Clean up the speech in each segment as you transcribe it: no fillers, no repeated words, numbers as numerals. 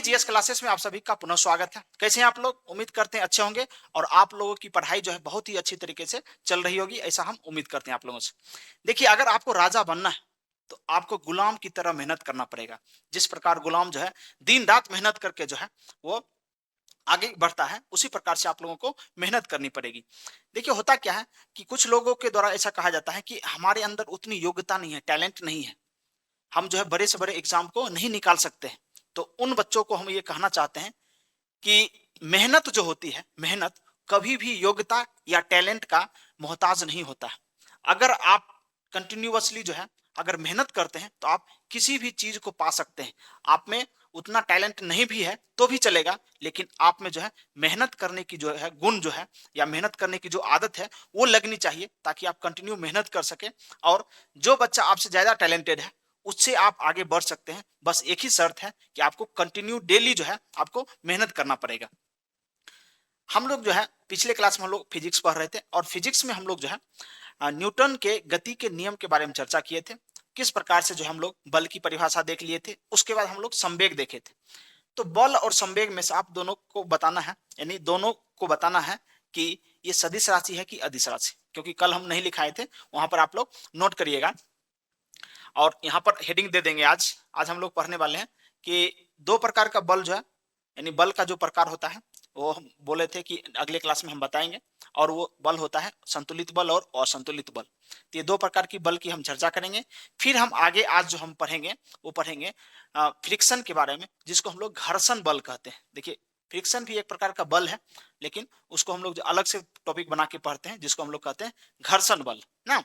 GS classes में आप सभी का पुनः स्वागत है। कैसे हैं आप लोग? उम्मीद करते हैं अच्छे होंगे और आप लोगों की पढ़ाई जो है बहुत ही अच्छी तरीके से चल रही होगी, ऐसा हम उम्मीद करते हैं आप लोगों से। देखिए, अगर आपको राजा बनना है तो आपको गुलाम की तरह मेहनत करना पड़ेगा। जिस प्रकार गुलाम जो है दिन रात मेहनत करके जो है वो आगे बढ़ता है, उसी प्रकार से आप लोगों को मेहनत करनी पड़ेगी। देखिए, होता क्या है कि कुछ लोगों के द्वारा ऐसा कहा जाता है कि हमारे अंदर उतनी योग्यता नहीं है, टैलेंट नहीं है, हम जो है बड़े से बड़े एग्जाम को नहीं निकाल सकते हैं। तो उन बच्चों को हम ये कहना चाहते हैं कि मेहनत जो होती है, मेहनत कभी भी योग्यता या टैलेंट का मोहताज नहीं होता है। अगर आप कंटिन्यूअसली जो है अगर मेहनत करते हैं तो आप किसी भी चीज को पा सकते हैं। आप में उतना टैलेंट नहीं भी है तो भी चलेगा, लेकिन आप में जो है मेहनत करने की जो है गुण जो है या मेहनत करने की जो आदत है वो लगनी चाहिए, ताकि आप कंटिन्यू मेहनत कर सके। और जो बच्चा आपसे ज्यादा टैलेंटेड है उससे आप आगे बढ़ सकते हैं। बस एक ही शर्त है कि आपको कंटिन्यू डेली जो है आपको मेहनत करना पड़ेगा। हम लोग जो है पिछले क्लास में हम लोग फिजिक्स पढ़ रहे थे और फिजिक्स में हम लोग जो है न्यूटन के गति के नियम के बारे में चर्चा किए थे। किस प्रकार से जो हम लोग बल की परिभाषा देख लिए थे, उसके बाद हम लोग संवेग देखे थे। तो बल और संवेग में से आप दोनों को बताना है, यानी दोनों को बताना है कि ये सदिश राशि है कि अदिश राशि, क्योंकि कल हम नहीं लिखाए थे, वहां पर आप लोग नोट करिएगा। और यहाँ पर हेडिंग दे देंगे। आज आज हम लोग पढ़ने वाले हैं कि दो प्रकार का बल जो है, यानी बल का जो प्रकार होता है वो हम बोले थे कि अगले क्लास में हम बताएंगे। और वो बल होता है संतुलित बल और असंतुलित बल। तो ये दो प्रकार की बल की हम चर्चा करेंगे। फिर हम आगे आज जो हम पढ़ेंगे वो पढ़ेंगे फ्रिक्शन के बारे में, जिसको हम लोग घर्षण बल कहते हैं। देखिए, फ्रिक्शन भी एक प्रकार का बल है, लेकिन उसको हम लोग जो अलग से टॉपिक बना के पढ़ते हैं, जिसको हम लोग कहते हैं घर्षण बल ना।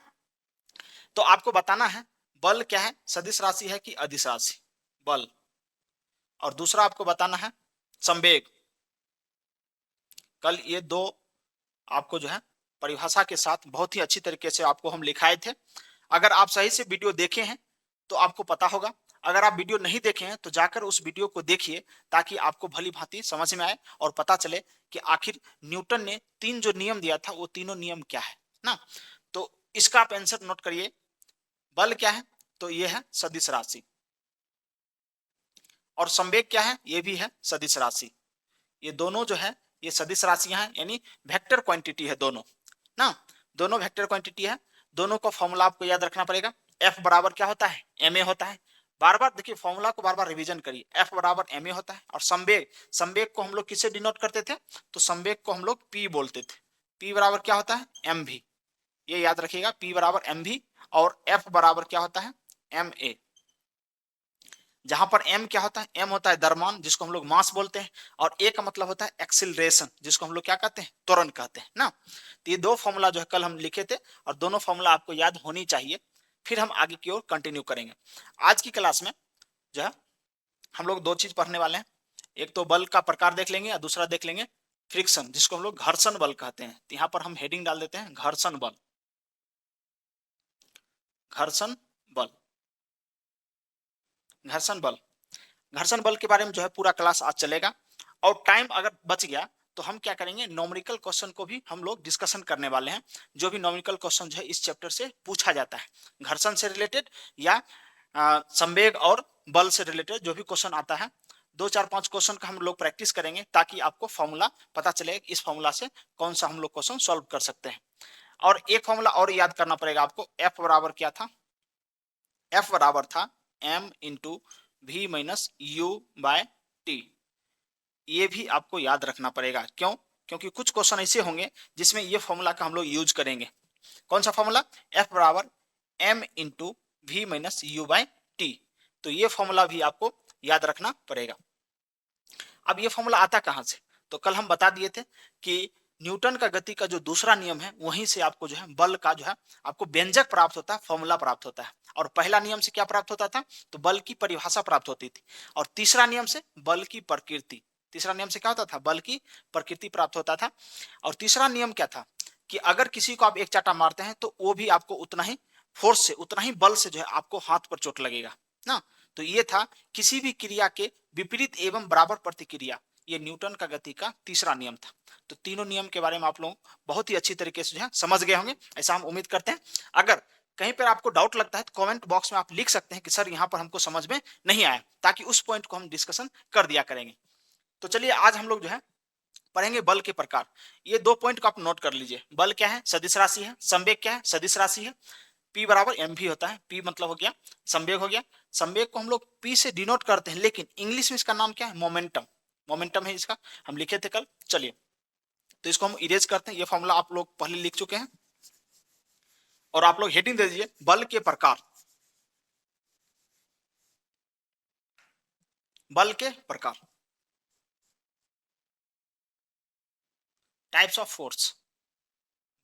तो आपको बताना है बल क्या है, सदिश राशि है कि अदिश राशि बल। और दूसरा आपको बताना है संवेग। कल ये दो आपको जो है परिभाषा के साथ बहुत ही अच्छी तरीके से आपको हम लिखाए थे। अगर आप सही से वीडियो देखे हैं तो आपको पता होगा। अगर आप वीडियो नहीं देखे हैं तो जाकर उस वीडियो को देखिए, ताकि आपको भली भांति समझ में आए और पता चले कि आखिर न्यूटन ने तीन जो नियम दिया था वो तीनों नियम क्या है ना। तो इसका आप आंसर नोट करिए। बल क्या है? तो ये है सदिश राशि। और संवेग क्या है? ये भी है सदिश राशि। ये दोनों जो है ये सदिश राशियां हैं, यानी वेक्टर क्वांटिटी है दोनों ना। दोनों वेक्टर क्वांटिटी है। दोनों का फॉर्मूला आपको याद रखना पड़ेगा। एफ बराबर क्या होता है? एम ए होता है। बार बार देखिए, फॉर्मूला को बार बार रिवीजन करिए। एफ बराबर एम ए होता है। और संवेग, संवेग को हम लोग किससे डिनोट करते थे? तो संवेग को हम लोग पी बोलते थे। पी बराबर क्या होता है? एम भी। ये याद रखिएगा, पी बराबर एम भी। और एफ बराबर क्या होता है? M a. जहां पर एम क्या होता है? एम होता है द्रव्यमान, जिसको हम लोग मास बोलते हैं। और ए का मतलब होता है एक्सिलरेशन, जिसको हम लोग क्या कहते हैं? त्वरण कहते हैं ना। तो ये दो फॉर्मूला जो है कल हम लिखे थे, और दोनों फॉर्मूला आपको याद होनी चाहिए। फिर हम आगे की ओर कंटिन्यू करेंगे। आज की क्लास में जो है हम लोग दो चीज पढ़ने वाले हैं। एक तो बल का प्रकार देख लेंगे और दूसरा देख लेंगे फ्रिक्शन, जिसको हम लोग घर्षण बल कहते हैं। तो यहाँ पर हम हेडिंग डाल देते हैं घर्षण बल। घर्षण बल, घर्षण बल। घर्षण बल के बारे में जो है पूरा क्लास आज चलेगा। और टाइम अगर बच गया तो हम क्या करेंगे, नॉमेरिकल क्वेश्चन को भी हम लोग डिस्कशन करने वाले हैं। जो भी नॉमेरिकल क्वेश्चन जो है इस चैप्टर से पूछा जाता है, घर्षण से रिलेटेड या संवेग और बल से रिलेटेड जो भी क्वेश्चन आता है, 2 4 5 क्वेश्चन का हम लोग प्रैक्टिस करेंगे, ताकि आपको फॉर्मूला पता चले इस फॉर्मूला से कौन सा हम लोग क्वेश्चन सॉल्व कर सकते हैं। और एक फॉर्मूला और याद करना पड़ेगा आपको। एफ बराबर क्या था? एफ बराबर था m into v minus u by t. ये भी आपको याद रखना पड़ेगा। क्यों? क्योंकि कुछ क्वेश्चन ऐसे होंगे जिसमें ये फॉर्मूला का हम लोग यूज करेंगे। कौन सा फॉर्मूला? एफ बराबर m into v minus u by t. तो ये फॉर्मूला भी आपको याद रखना पड़ेगा। अब ये फॉर्मूला आता कहां से? तो कल हम बता दिए थे कि न्यूटन का गति का जो दूसरा नियम है, वहीं से आपको जो है बल का जो है आपको व्यंजक प्राप्त होता है, फॉर्मूला प्राप्त होता है। और पहला नियम से क्या प्राप्त होता था? तो बल की परिभाषा प्राप्त होती थी। और तीसरा नियम से बल की प्रकृति। तीसरा नियम से क्या होता था? बल की प्रकृति प्राप्त होता था। और तीसरा नियम क्या था? कि अगर किसी को आप एक चाटा मारते हैं तो वो भी आपको उतना ही फोर्स से, उतना ही बल से जो है आपको हाथ पर चोट लगेगा ना। तो ये था किसी भी क्रिया के विपरीत एवं बराबर प्रतिक्रिया। ये न्यूटन का गति का तीसरा नियम था। तो तीनों नियम के बारे में आप लोग बहुत ही अच्छी तरीके से जो है समझ गए होंगे, ऐसा हम उम्मीद करते हैं। अगर कहीं पर आपको डाउट लगता है तो कमेंट बॉक्स में आप लिख सकते हैं कि सर यहाँ पर हमको समझ में नहीं आया, ताकि उस पॉइंट को हम डिस्कशन कर दिया करेंगे। तो चलिए आज हम लोग जो है पढ़ेंगे बल के प्रकार। ये 2 पॉइंट को आप नोट कर लीजिए। बल क्या है? सदिश राशि है। संवेग क्या है? सदिश राशि है। P बराबर mv होता है। P मतलब हो गया संवेग हो गया। संवेग को हम लोग P से डिनोट करते हैं, लेकिन इंग्लिश में इसका नाम क्या है? मोमेंटम। मोमेंटम है इसका, हम लिखे थे कल। चलिए तो इसको हम इरेज करते हैं। ये फॉर्मूला आप लोग पहले लिख चुके हैं, और आप लोग हेडिंग दे दीजिए बल के प्रकार। बल के प्रकार, टाइप्स ऑफ फोर्स,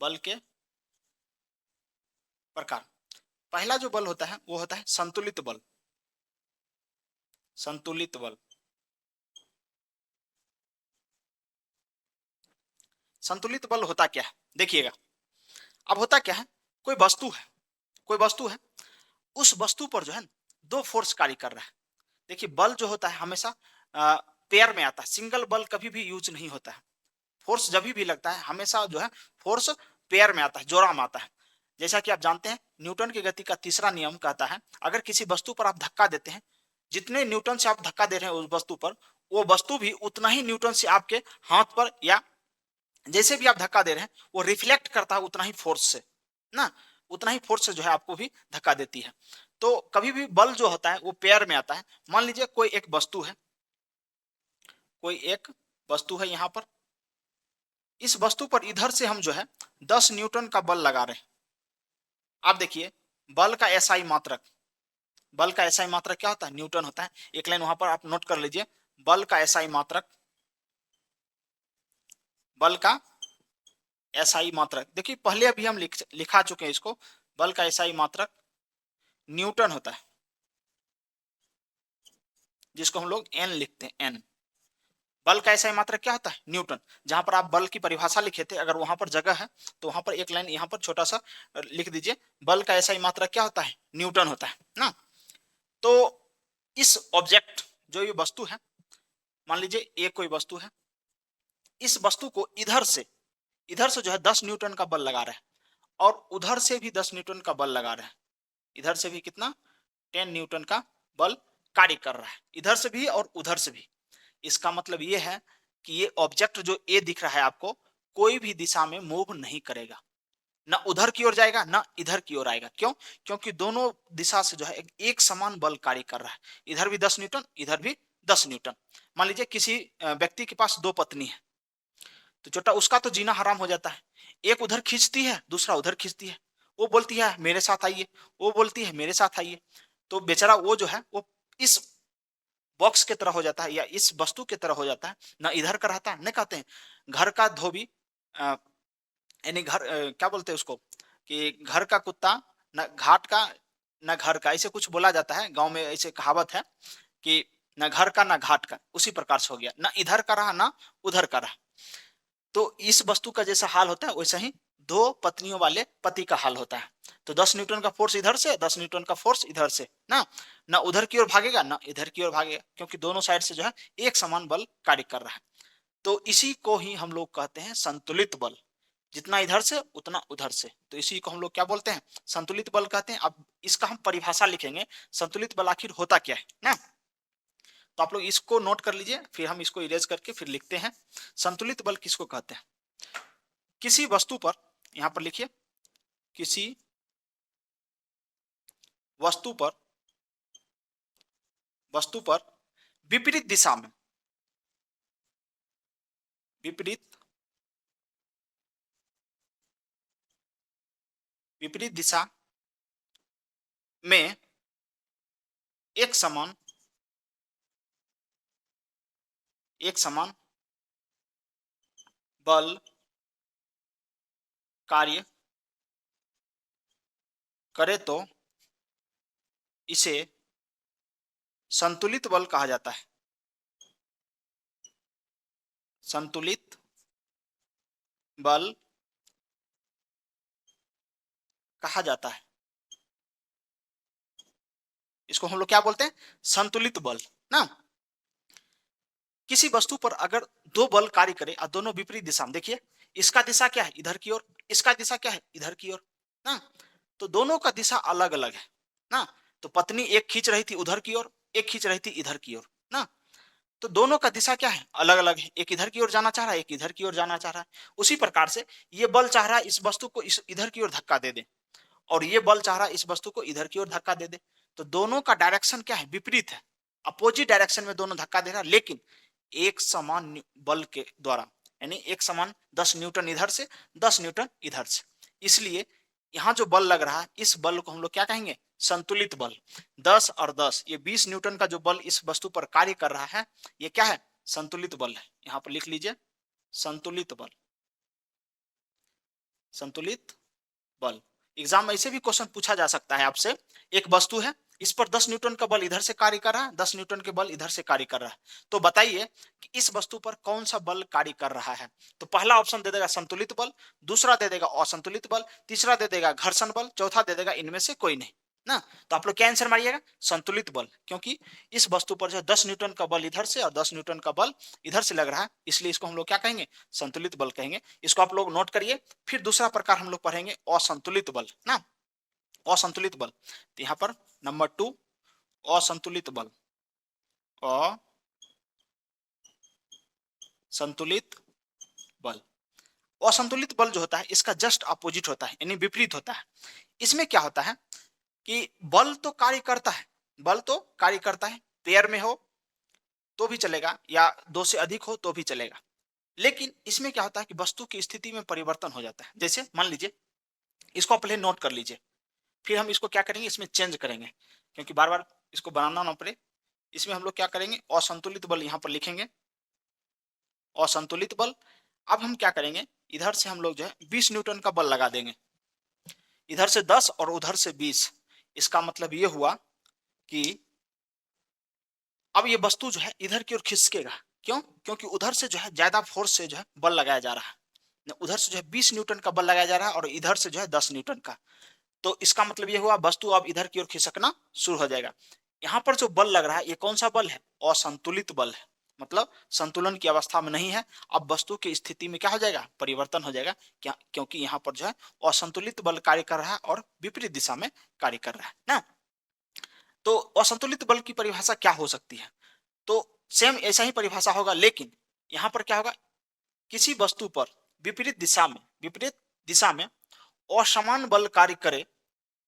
बल के प्रकार। पहला जो बल होता है वो होता है संतुलित बल। संतुलित बल, संतुलित बल होता क्या है देखिएगा। अब होता क्या है, कोई वस्तु है, कोई वस्तु है, उस वस्तु पर जो है दो फोर्स कार्य कर रहा है। देखिए बल जो होता है हमेशा पेयर में आता है, सिंगल बल कभी भी यूज नहीं होता है। फोर्स जब भी लगता है हमेशा जो है फोर्स पेयर में आता है, जोड़ा में आता है। जैसा कि आप जानते हैं न्यूटन की गति का तीसरा नियम कहता है, अगर किसी वस्तु पर आप धक्का देते हैं, जितने न्यूटन से आप धक्का दे रहे हैं उस वस्तु पर, वो वस्तु भी उतना ही न्यूटन से आपके हाथ पर या जैसे भी आप धक्का दे रहे हैं वो रिफ्लेक्ट करता है उतना ही फोर्स से ना, उतना ही फोर्स से जो है आपको भी धक्का देती है। तो कभी भी बल जो होता है वो पेयर में आता है। मान लीजिए कोई एक वस्तु है, कोई एक वस्तु है यहां पर, इस वस्तु पर इधर से हम जो है 10 न्यूटन का बल लगा रहे हैं। आप देखिए बल का एसआई मात्रक, बल का एसआई मात्रक क्या होता है? न्यूटन होता है। एक लाइन वहां पर आप नोट कर लीजिए, बल का एसआई मात्रक, बल का एसआई मात्रक। देखिए पहले अभी हम लिखा चुके हैं इसको, बल का एसआई मात्रक न्यूटन होता है, जिसको हम लोग एन लिखते हैं, एन। बल का एसआई मात्रक क्या होता है? न्यूटन। जहां पर आप बल की परिभाषा लिखे थे, अगर वहां पर जगह है तो वहां पर एक लाइन यहां पर छोटा सा लिख दीजिए, बल का एसआई मात्रक क्या होता है? न्यूटन होता है ना। तो इस ऑब्जेक्ट, जो ये वस्तु है, मान लीजिए ये कोई वस्तु है, इस वस्तु को इधर से जो है 10 न्यूटन का बल लगा रहा है, और उधर से भी 10 न्यूटन का बल लगा रहा है। इधर से भी कितना? 10 न्यूटन का बल कार्य कर रहा है, इधर से भी और उधर से भी। इसका मतलब ये है कि ये ऑब्जेक्ट जो ए दिख रहा है आपको, कोई भी दिशा में मूव नहीं करेगा, ना उधर की ओर जाएगा ना इधर की ओर आएगा। क्यों? क्योंकि दोनों दिशा से जो है एक समान बल कार्य कर रहा है। इधर भी 10 न्यूटन, इधर भी 10 न्यूटन। मान लीजिए किसी व्यक्ति के पास 2 पत्नी है, तो छोटा उसका तो जीना हराम हो जाता है। एक उधर खींचती है, दूसरा उधर खींचती है। वो बोलती है मेरे साथ आइए, वो बोलती है मेरे साथ आइए। तो बेचारा वो जो है वो इस बॉक्स की तरह हो जाता है, या इस वस्तु की तरह हो जाता है, ना इधर का रहता है। नहीं कहते हैं घर का धोबी, यानी घर क्या बोलते हैं उसको, कि घर का कुत्ता न घाट का न घर का, ऐसे कुछ बोला जाता है गांव में, ऐसे कहावत है कि न घर का ना घाट का। उसी प्रकार से हो गया, ना इधर का रहा ना उधर का रहा। तो इस वस्तु का जैसा हाल होता है वैसा ही दो पत्नियों वाले पति का हाल होता है। तो 10 न्यूटन का फोर्स इधर से, 10 न्यूटन का फोर्स इधर से ना, ना उधर की ओर भागेगा ना इधर की ओर भागेगा, क्योंकि दोनों साइड से जो है एक समान बल कार्य कर रहा है। तो इसी को ही हम लोग कहते हैं संतुलित बल, जितना इधर से उतना उधर से। तो इसी को हम लोग क्या बोलते हैं? संतुलित बल कहते हैं। अब इसका हम परिभाषा लिखेंगे, संतुलित बल आखिर होता क्या है ना। तो आप लोग इसको नोट कर लीजिए, फिर हम इसको इरेज करके फिर लिखते हैं। संतुलित बल किसको कहते हैं? किसी वस्तु पर, यहां पर लिखिए, किसी वस्तु पर, वस्तु पर विपरीत दिशा में, विपरीत विपरीत दिशा में एक समान, एक समान बल कार्य करे तो इसे संतुलित बल कहा जाता है। संतुलित बल कहा जाता है। इसको हम लोग क्या बोलते हैं? संतुलित बल ना। किसी वस्तु पर अगर दो बल कार्य करे और दोनों विपरीत दिशा में, देखिए इसका दिशा क्या है? इधर की ओर, इसका दिशा क्या है? इधर की ओर ना। तो दोनों का दिशा अलग अलग है ना। तो पत्नी एक खींच रही थी उधर की ओर, एक खींच रही थी इधर की ओर ना। तो दोनों का दिशा क्या है, अलग अलग है। एक इधर की ओर जाना चाह रहा है, एक इधर की ओर जाना चाह रहा है। उसी प्रकार से ये बल चाह रहा है इस वस्तु को इस इधर की ओर धक्का दे दे, और ये बल चाह रहा है इस वस्तु को इधर की ओर धक्का दे दे। तो दोनों का डायरेक्शन क्या है, विपरीत है, अपोजिट डायरेक्शन में दोनों धक्का दे रहा है, लेकिन एक समान बल के द्वारा, यानी एक समान 10 न्यूटन इधर से 10 न्यूटन इधर से। इसलिए यहां जो बल लग रहा है इस बल को हम लोग क्या कहेंगे, संतुलित बल। 10 और 10 ये 20 न्यूटन का जो बल इस वस्तु पर कार्य कर रहा है ये क्या है, संतुलित बल है। यहां पर लिख लीजिए संतुलित बल, संतुलित बल। एग्जाम में ऐसे भी क्वेश्चन पूछा जा सकता है आपसे, एक वस्तु है इस पर 10 न्यूटन का बल इधर से कार्य कर रहा है, 10 न्यूटन के बल इधर से कार्य कर रहा है। तो बताइए कि इस वस्तु पर कौन सा बल कार्य कर रहा है। तो पहला ऑप्शन दे देगा संतुलित बल, दूसरा दे देगा असंतुलित बल, तीसरा दे देगा घर्षण बल, चौथा दे देगा इनमें से कोई नहीं ना। तो आप लोग क्या आंसर मारिएगा, संतुलित बल, क्योंकि इस वस्तु पर जो 10 न्यूटन का बल इधर से और 10 न्यूटन का बल इधर से लग रहा है, इसलिए इसको हम लोग क्या कहेंगे, संतुलित बल कहेंगे। इसको आप लोग नोट करिए। फिर दूसरा प्रकार हम लोग पढ़ेंगे असंतुलित बल ना, असंतुलित बल। तो यहां पर नंबर 2 असंतुलित बल, असंतुलित बल। असंतुलित बल जो होता है इसका जस्ट अपोजिट होता है, यानी विपरीत होता है। इसमें क्या होता है कि बल तो कार्य करता है, बल तो कार्य करता है, पेयर में हो तो भी चलेगा या दो से अधिक हो तो भी चलेगा, लेकिन इसमें क्या होता है कि वस्तु की स्थिति में परिवर्तन हो जाता है। जैसे मान लीजिए, इसको आप पहले नोट कर लीजिए, फिर हम इसको क्या करेंगे, इसमें चेंज करेंगे, क्योंकि बार बार इसको बनाना ना पड़े। इसमें हम लोग क्या करेंगे, असंतुलित बल यहां पर लिखेंगे, असंतुलित बल। अब हम क्या करेंगे, इधर से हम लोग जो है 20 न्यूटन का बल लगा देंगे, इधर से 10 और उधर से 20। इसका मतलब ये हुआ कि अब ये वस्तु जो है इधर की ओर खिसकेगा। क्यों, क्योंकि उधर से जो है ज्यादा फोर्स से जो है बल लगाया जा रहा है, उधर से जो है 20 न्यूटन का बल लगाया जा रहा है और इधर से जो है 10 न्यूटन का। तो इसका मतलब ये हुआ वस्तु अब इधर की ओर खिसकना शुरू हो जाएगा। यहां पर जो बल लग रहा है ये कौन सा बल है, असंतुलित बल है, मतलब संतुलन की अवस्था में नहीं है। अब वस्तु की स्थिति में क्या हो जाएगा, परिवर्तन हो जाएगा, क्या, क्योंकि यहाँ पर जो है असंतुलित बल कार्य कर रहा है और विपरीत दिशा में कार्य कर रहा है ना। तो असंतुलित बल की परिभाषा क्या हो सकती है, तो सेम ऐसा ही परिभाषा होगा, लेकिन यहां पर क्या होगा, किसी वस्तु पर विपरीत दिशा में असमान बल कार्य करे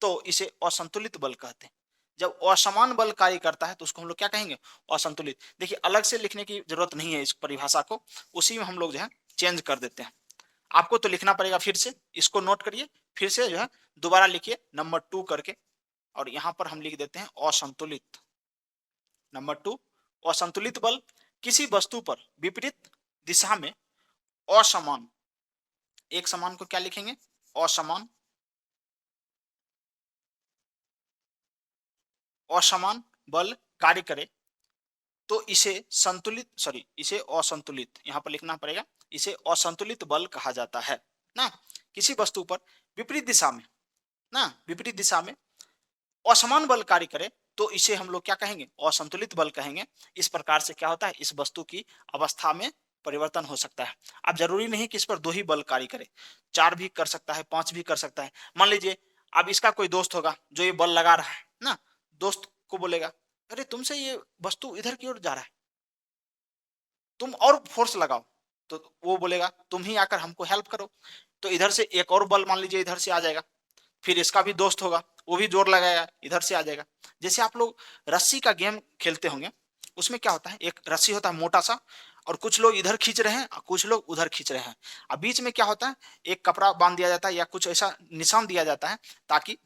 तो इसे असंतुलित बल कहते हैं। जब असमान बल कार्य करता है तो उसको हम लोग क्या कहेंगे, असंतुलित। देखिए अलग से लिखने की जरूरत नहीं है इस परिभाषा को, उसी में हम लोग जो है चेंज कर देते हैं। आपको तो लिखना पड़ेगा, फिर से इसको नोट करिए, फिर से जो है दोबारा लिखिए नंबर 2 करके, और यहां पर हम लिख देते हैं असंतुलित। नंबर 2 असंतुलित बल किसी वस्तु पर विपरीत दिशा में असमान, एक समान को क्या लिखेंगे, असमान, असमान बल कार्य करे तो इसे इसे असंतुलित, यहां पर लिखना पड़ेगा, इसे असंतुलित बल कहा जाता है ना। किसी वस्तु पर विपरीत दिशा में ना, विपरीत दिशा में असमान बल कार्य करे तो इसे हम लोग क्या कहेंगे, असंतुलित बल कहेंगे। इस प्रकार से क्या होता है, इस वस्तु की अवस्था में परिवर्तन हो सकता है। अब जरूरी नहीं कि इस पर 2 ही बल कार्य करे, 4 भी कर सकता है, 5 भी कर सकता है। मान लीजिए अब इसका कोई दोस्त होगा जो ये बल लगा रहा है ना, दोस्त को बोलेगा अरे तुमसे ये वस्तु इधर की ओर जा रहा है, तुम और फोर्स लगाओ। तो वो बोलेगा तुम ही आकर हमको हेल्प करो। तो इधर से एक और बल मान लीजिए इधर से आ जाएगा, फिर इसका भी दोस्त होगा वो भी जोर लगाएगा, इधर से आ जाएगा। जैसे आप लोग रस्सी का गेम खेलते होंगे, उसमें क्या होता है, एक रस्सी होता है मोटा सा, और कुछ लोग इधर खींच रहे हैं और कुछ लोग उधर खींच रहे हैं। अब बीच में क्या होता है, एक कपड़ा बांध दिया जाता है या कुछ ऐसा निशान दिया जाता है, ताकि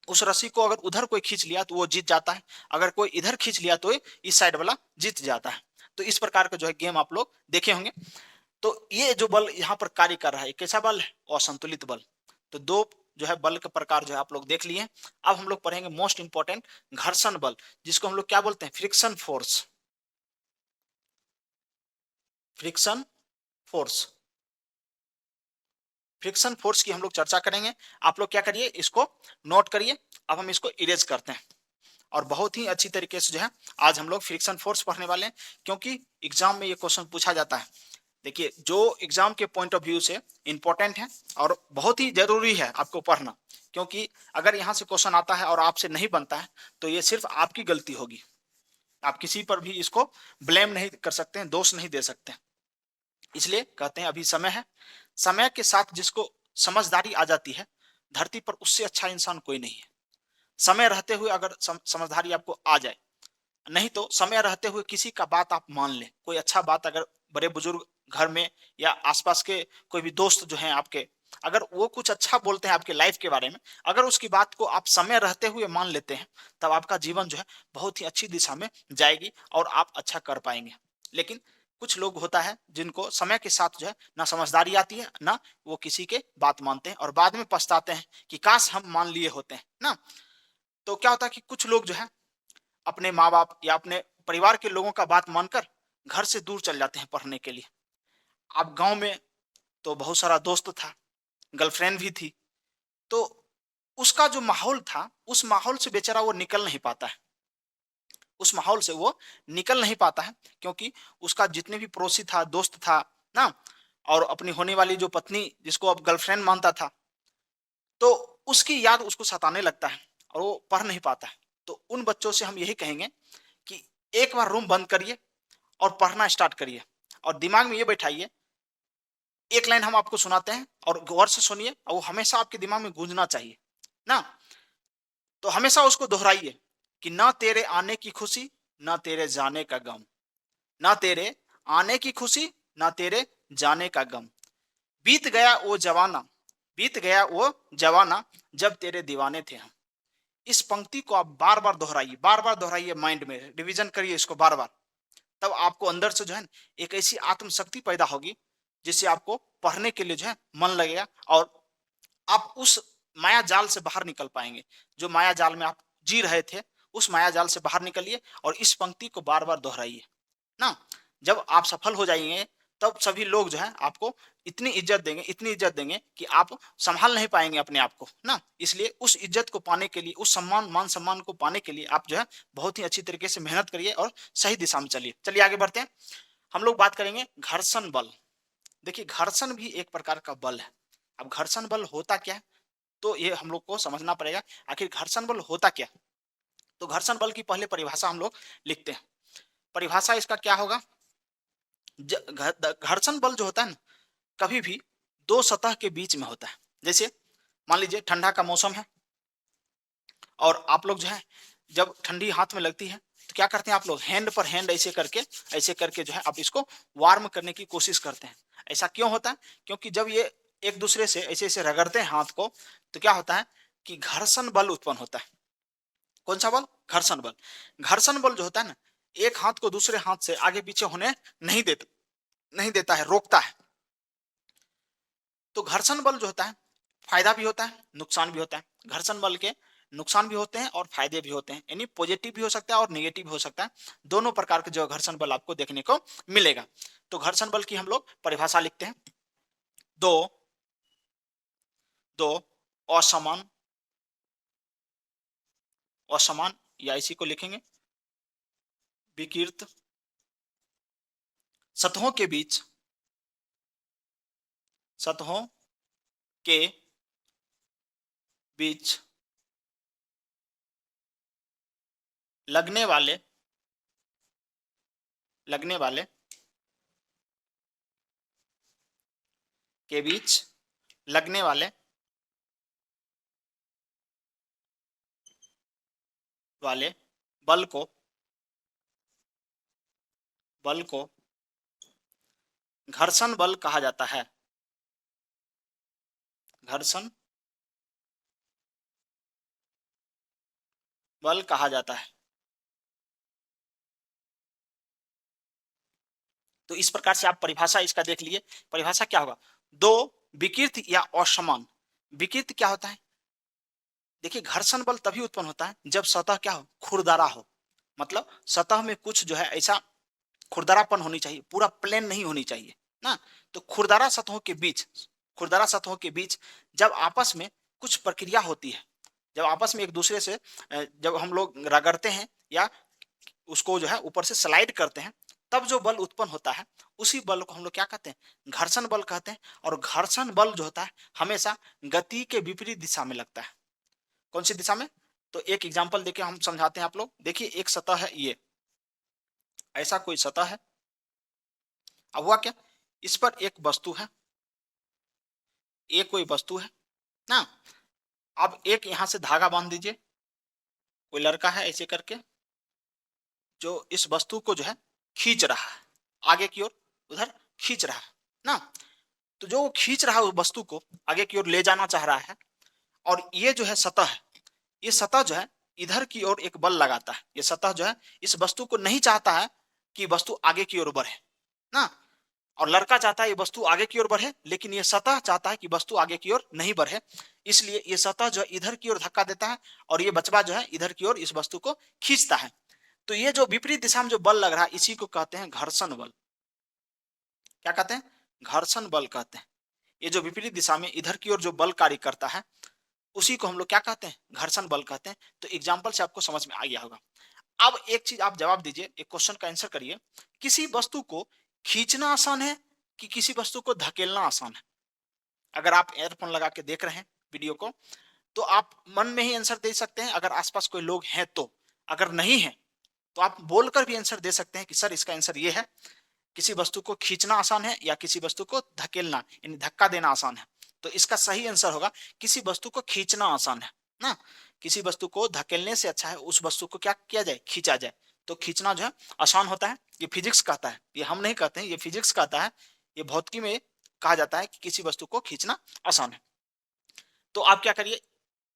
उस रस्सी को अगर उधर कोई खींच लिया तो वो जीत जाता है, अगर कोई इधर खींच लिया तो इस साइड वाला जीत जाता है। तो इस प्रकार का जो है गेम आप लोग देखे होंगे। तो ये जो बल यहाँ पर कार्य कर रहा है कैसा बल है, असंतुलित बल। तो 2 जो है बल के प्रकार जो है आप लोग देख लिए। अब हम लोग पढ़ेंगे मोस्ट इंपॉर्टेंट घर्षण बल, जिसको हम लोग क्या बोलते हैं, friction force, friction force. Friction force की हम लोग चर्चा करेंगे। आप लोग क्या करिए, इसको नोट करिए। अब हम इसको इरेज करते हैं, और बहुत ही अच्छी तरीके से जो है आज हम लोग फ्रिक्शन फोर्स पढ़ने वाले हैं, क्योंकि एग्जाम में ये क्वेश्चन पूछा जाता है। देखिए, जो एग्जाम के पॉइंट ऑफ व्यू से इंपॉर्टेंट है और बहुत ही जरूरी है आपको पढ़ना, क्योंकि अगर यहाँ से क्वेश्चन आता है और आपसे नहीं बनता है तो ये सिर्फ आपकी गलती होगी। आप किसी पर भी इसको ब्लेम नहीं कर सकते हैं, दोष नहीं दे सकते हैं। इसलिए कहते हैं अभी समय है। समय के साथ जिसको समझदारी आ जाती है, धरती पर उससे अच्छा इंसान कोई नहीं है। समय रहते हुए अगर समझदारी आपको आ जाए, नहीं तो समय रहते हुए किसी का बात आप मान लें। कोई अच्छा बात अगर बड़े बुजुर्ग घर में या आसपास के कोई भी दोस्त जो हैं आपके, अगर वो कुछ अच्छा बोलते हैं आपके लाइफ के बारे में, अगर उसकी बात को आप समय रहते हुए मान लेते हैं, तब आपका जीवन जो है बहुत ही अच्छी दिशा में जाएगी और आप अच्छा कर पाएंगे। लेकिन कुछ लोग होता है जिनको समय के साथ जो है ना समझदारी आती है, ना वो किसी के बात मानते हैं और बाद में पछताते हैं कि काश हम मान लिए होते हैं ना। तो क्या होता है कि कुछ लोग जो है अपने माँ-बाप या अपने परिवार के लोगों का बात मानकर घर से दूर चल जाते हैं पढ़ने के लिए। अब गाँव में तो बहुत सारा दोस्त था, गर्लफ्रेंड भी थी, तो उसका जो माहौल था, उस माहौल से बेचारा वो निकल नहीं पाता है। उस माहौल से वो निकल नहीं पाता है, क्योंकि उसका जितने भी पड़ोसी था, दोस्त था, ना? और अपनी होने वाली जो पत्नी जिसको अब गर्लफ्रेंड मानता था, तो उसकी याद उसको सताने लगता है और वो पढ़ नहीं पाता है। तो उन बच्चों से हम यही कहेंगे कि एक बार रूम बंद करिए और पढ़ना स्टार्ट करिए और दिमाग में ये बैठाइए, एक लाइन हम आपको सुनाते हैं और गौर से सुनिए और वो हमेशा आपके दिमाग में गूंजना चाहिए ना। तो हमेशा उसको दोहराइए कि ना तेरे आने की खुशी, ना तेरे जाने का गम, ना तेरे आने की खुशी, ना तेरे जाने का गम, बीत गया वो जवाना, बीत गया वो जवाना, जब तेरे दीवाने थे हम। इस पंक्ति को आप बार बार दोहराइए, माइंड में रिवीजन करिए इसको बार बार। तब आपको अंदर से जो है एक ऐसी आत्मशक्ति पैदा होगी जिससे आपको पढ़ने के लिए जो है मन लगेगा और आप उस माया जाल से बाहर निकल पाएंगे। जो माया जाल में आप जी रहे थे, उस माया जाल से बाहर निकलिए और इस पंक्ति को बार बार दोहराइए ना। जब आप सफल हो जाएंगे, तब सभी लोग जो है आपको इतनी इज्जत देंगे, इतनी इज्जत देंगे कि आप संभाल नहीं पाएंगे अपने आप को ना। इसलिए उस इज्जत को पाने के लिए, उस सम्मान, मान सम्मान को पाने के लिए आप जो है बहुत ही अच्छी तरीके से मेहनत करिए और सही दिशा में चलिए। चलिए आगे बढ़ते हैं। हम लोग बात करेंगे घर्षण बल। देखिए, घर्षण भी एक प्रकार का बल है। अब घर्षण बल होता क्या है, तो ये हम लोग को समझना पड़ेगा। आखिर घर्षण बल होता क्या? तो घर्षण बल की पहले परिभाषा हम लोग लिखते हैं। परिभाषा इसका क्या होगा? घर्षण बल जो होता है ना, कभी भी दो सतह के बीच में होता है। जैसे मान लीजिए ठंडा का मौसम है और आप लोग जो है जब ठंडी हाथ में लगती है तो क्या करते हैं आप लोग, हैंड पर हैंड ऐसे करके जो है आप इसको वार्म करने की कोशिश करते हैं। ऐसा क्यों होता है? क्योंकि जब ये एक दूसरे से ऐसे ऐसे रगड़ते हैं हाथ को, तो क्या होता है कि घर्षण बल उत्पन्न होता है। कौन सा बल? घर्षण बल। घर्षण बल जो होता है ना, एक हाथ को दूसरे हाथ से आगे पीछे होने नहीं देता है, रोकता है। तो घर्षण बल जो होता है, फायदा भी होता है, नुकसान भी होता है। घर्षण बल के नुकसान भी होते हैं और फायदे भी होते हैं, यानी पॉजिटिव भी हो सकता है और नेगेटिव भी हो सकता है। दोनों प्रकार के जो घर्षण बल आपको देखने को मिलेगा। तो घर्षण बल की हम लोग परिभाषा लिखते हैं। दो दो असमान असमान या इसी को लिखेंगे विकृत सतहों के बीच, सतहों के बीच लगने वाले लगने वाले के बीच लगने वाले बल को घर्षण बल कहा जाता है। घर्षण बल कहा जाता है। तो इस प्रकार से आप परिभाषा इसका देख लिए। परिभाषा क्या होगा? दो विकृत या असमान। विकृत क्या होता है? देखिए, घर्षण बल तभी उत्पन्न होता है जब सतह क्या हो? खुरदरा हो। मतलब सतह में कुछ जो है ऐसा खुरदरापन होनी चाहिए, पूरा प्लेन नहीं होनी चाहिए ना। तो खुरदरा सतहों के बीच जब आपस में कुछ प्रक्रिया होती है, जब आपस में एक दूसरे से जब हम लोग रगड़ते हैं या उसको जो है ऊपर से स्लाइड करते हैं, तब जो बल उत्पन्न होता है उसी बल को हम लोग क्या कहते हैं, घर्षण बल कहते हैं। और घर्षण बल जो होता है हमेशा गति के विपरीत दिशा में लगता है। कौन सी दिशा में? तो एक एग्जांपल देके हम समझाते हैं आप लोग। देखिए एक सतह है, ये ऐसा कोई सतह है। अब हुआ क्या, इस पर एक वस्तु है, ये कोई वस्तु है ना। अब एक यहां से धागा बांध दीजिए, कोई लड़का है ऐसे करके जो इस वस्तु को जो है खींच रहा है आगे की ओर, उधर खींच रहा है ना। तो जो वो खींच रहा है उस वस्तु को आगे की ओर ले जाना चाह रहा है, और ये जो है सतह है, ये सतह जो है इधर की ओर एक बल लगाता है। ये सतह जो है इस वस्तु को नहीं चाहता है कि वस्तु आगे की ओर बढ़े ना, और लड़का चाहता है ये वस्तु आगे की ओर बढ़े, लेकिन ये सतह चाहता है कि वस्तु आगे की ओर नहीं बढ़े। इसलिए ये सतह जो है इधर की ओर धक्का देता है, और ये बचवा जो है इधर की ओर इस वस्तु को खींचता है। तो ये जो विपरीत दिशा में जो बल लग रहा है इसी को कहते हैं घर्षण बल। क्या कहते हैं? घर्षण बल कहते हैं। ये जो विपरीत दिशा में इधर की ओर जो बल कार्य करता है उसी को हम लोग क्या कहते हैं, घर्षण बल कहते हैं। तो एग्जाम्पल से आपको समझ में आ गया होगा। अब एक चीज आप जवाब दीजिए, एक क्वेश्चन का आंसर करिए। किसी वस्तु को खींचना आसान है कि किसी वस्तु को धकेलना आसान है? अगर आप एयरफोन लगा के देख रहे हैं वीडियो को तो आप मन में ही आंसर दे सकते हैं, अगर आसपास कोई लोग हैं तो। अगर नहीं है तो आप बोलकर भी आंसर दे सकते हैं कि सर इसका आंसर ये है, किसी वस्तु को खींचना आसान है या किसी वस्तु को धकेलना यानी धक्का देना आसान है। तो इसका सही आंसर होगा किसी वस्तु को खींचना आसान है ना। किसी वस्तु को धकेलने से अच्छा है उस वस्तु को क्या किया जाए, खींचा जाए। तो खींचना जो है आसान होता है, ये फिजिक्स कहता है, ये हम नहीं कहते हैं, ये फिजिक्स कहता है। ये भौतिकी में कहा जाता है कि किसी वस्तु को खींचना आसान है। तो आप क्या करिए,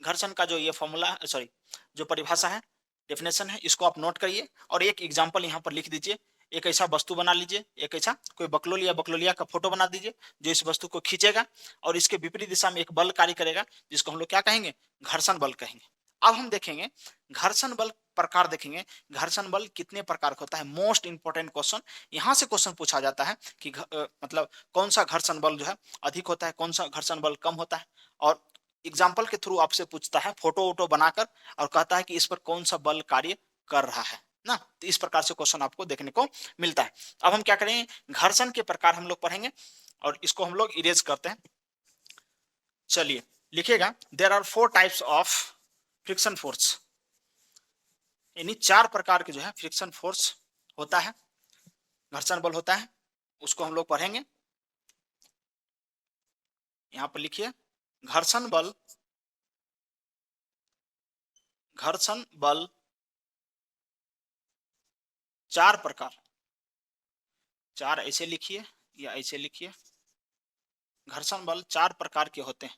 घर्षण का जो ये फॉर्मूला, सॉरी जो परिभाषा है, डेफिनेशन है, इसको आप नोट करिए और एक एग्जांपल यहाँ पर लिख दीजिए। एक ऐसा वस्तु बना लीजिए, एक ऐसा कोई बकलोलिया का फोटो बना दीजिए जो इस वस्तु को खींचेगा और इसके विपरीत दिशा में एक बल कार्य करेगा जिसको हम लोग क्या कहेंगे, घर्षण बल कहेंगे। अब हम देखेंगे घर्षण बल प्रकार, देखेंगे घर्षण बल कितने प्रकार का होता है। मोस्ट इंपॉर्टेंट क्वेश्चन, यहाँ से क्वेश्चन पूछा जाता है कि मतलब कौन सा घर्षण बल जो है अधिक होता है, कौन सा घर्षण बल कम होता है। और एग्जाम्पल के थ्रू आपसे पूछता है फोटो वोटो बनाकर और कहता है कि इस पर कौन सा बल कार्य कर रहा है ना। तो इस प्रकार से क्वेश्चन आपको देखने को मिलता है। अब हम क्या करेंगे, घर्षण के प्रकार हम लोग पढ़ेंगे और इसको हम लोग इरेज करते हैं। चलिए लिखिएगा, there are 4 types of friction force. यानी 4 प्रकार के जो है फ्रिक्शन फोर्स होता है, घर्षण बल होता है, उसको हम लोग पढ़ेंगे। यहां पर लिखिए, घर्षण बल, घर्षण बल 4 प्रकार, 4 ऐसे लिखिए या ऐसे लिखिए। घर्षण बल 4 प्रकार के होते हैं,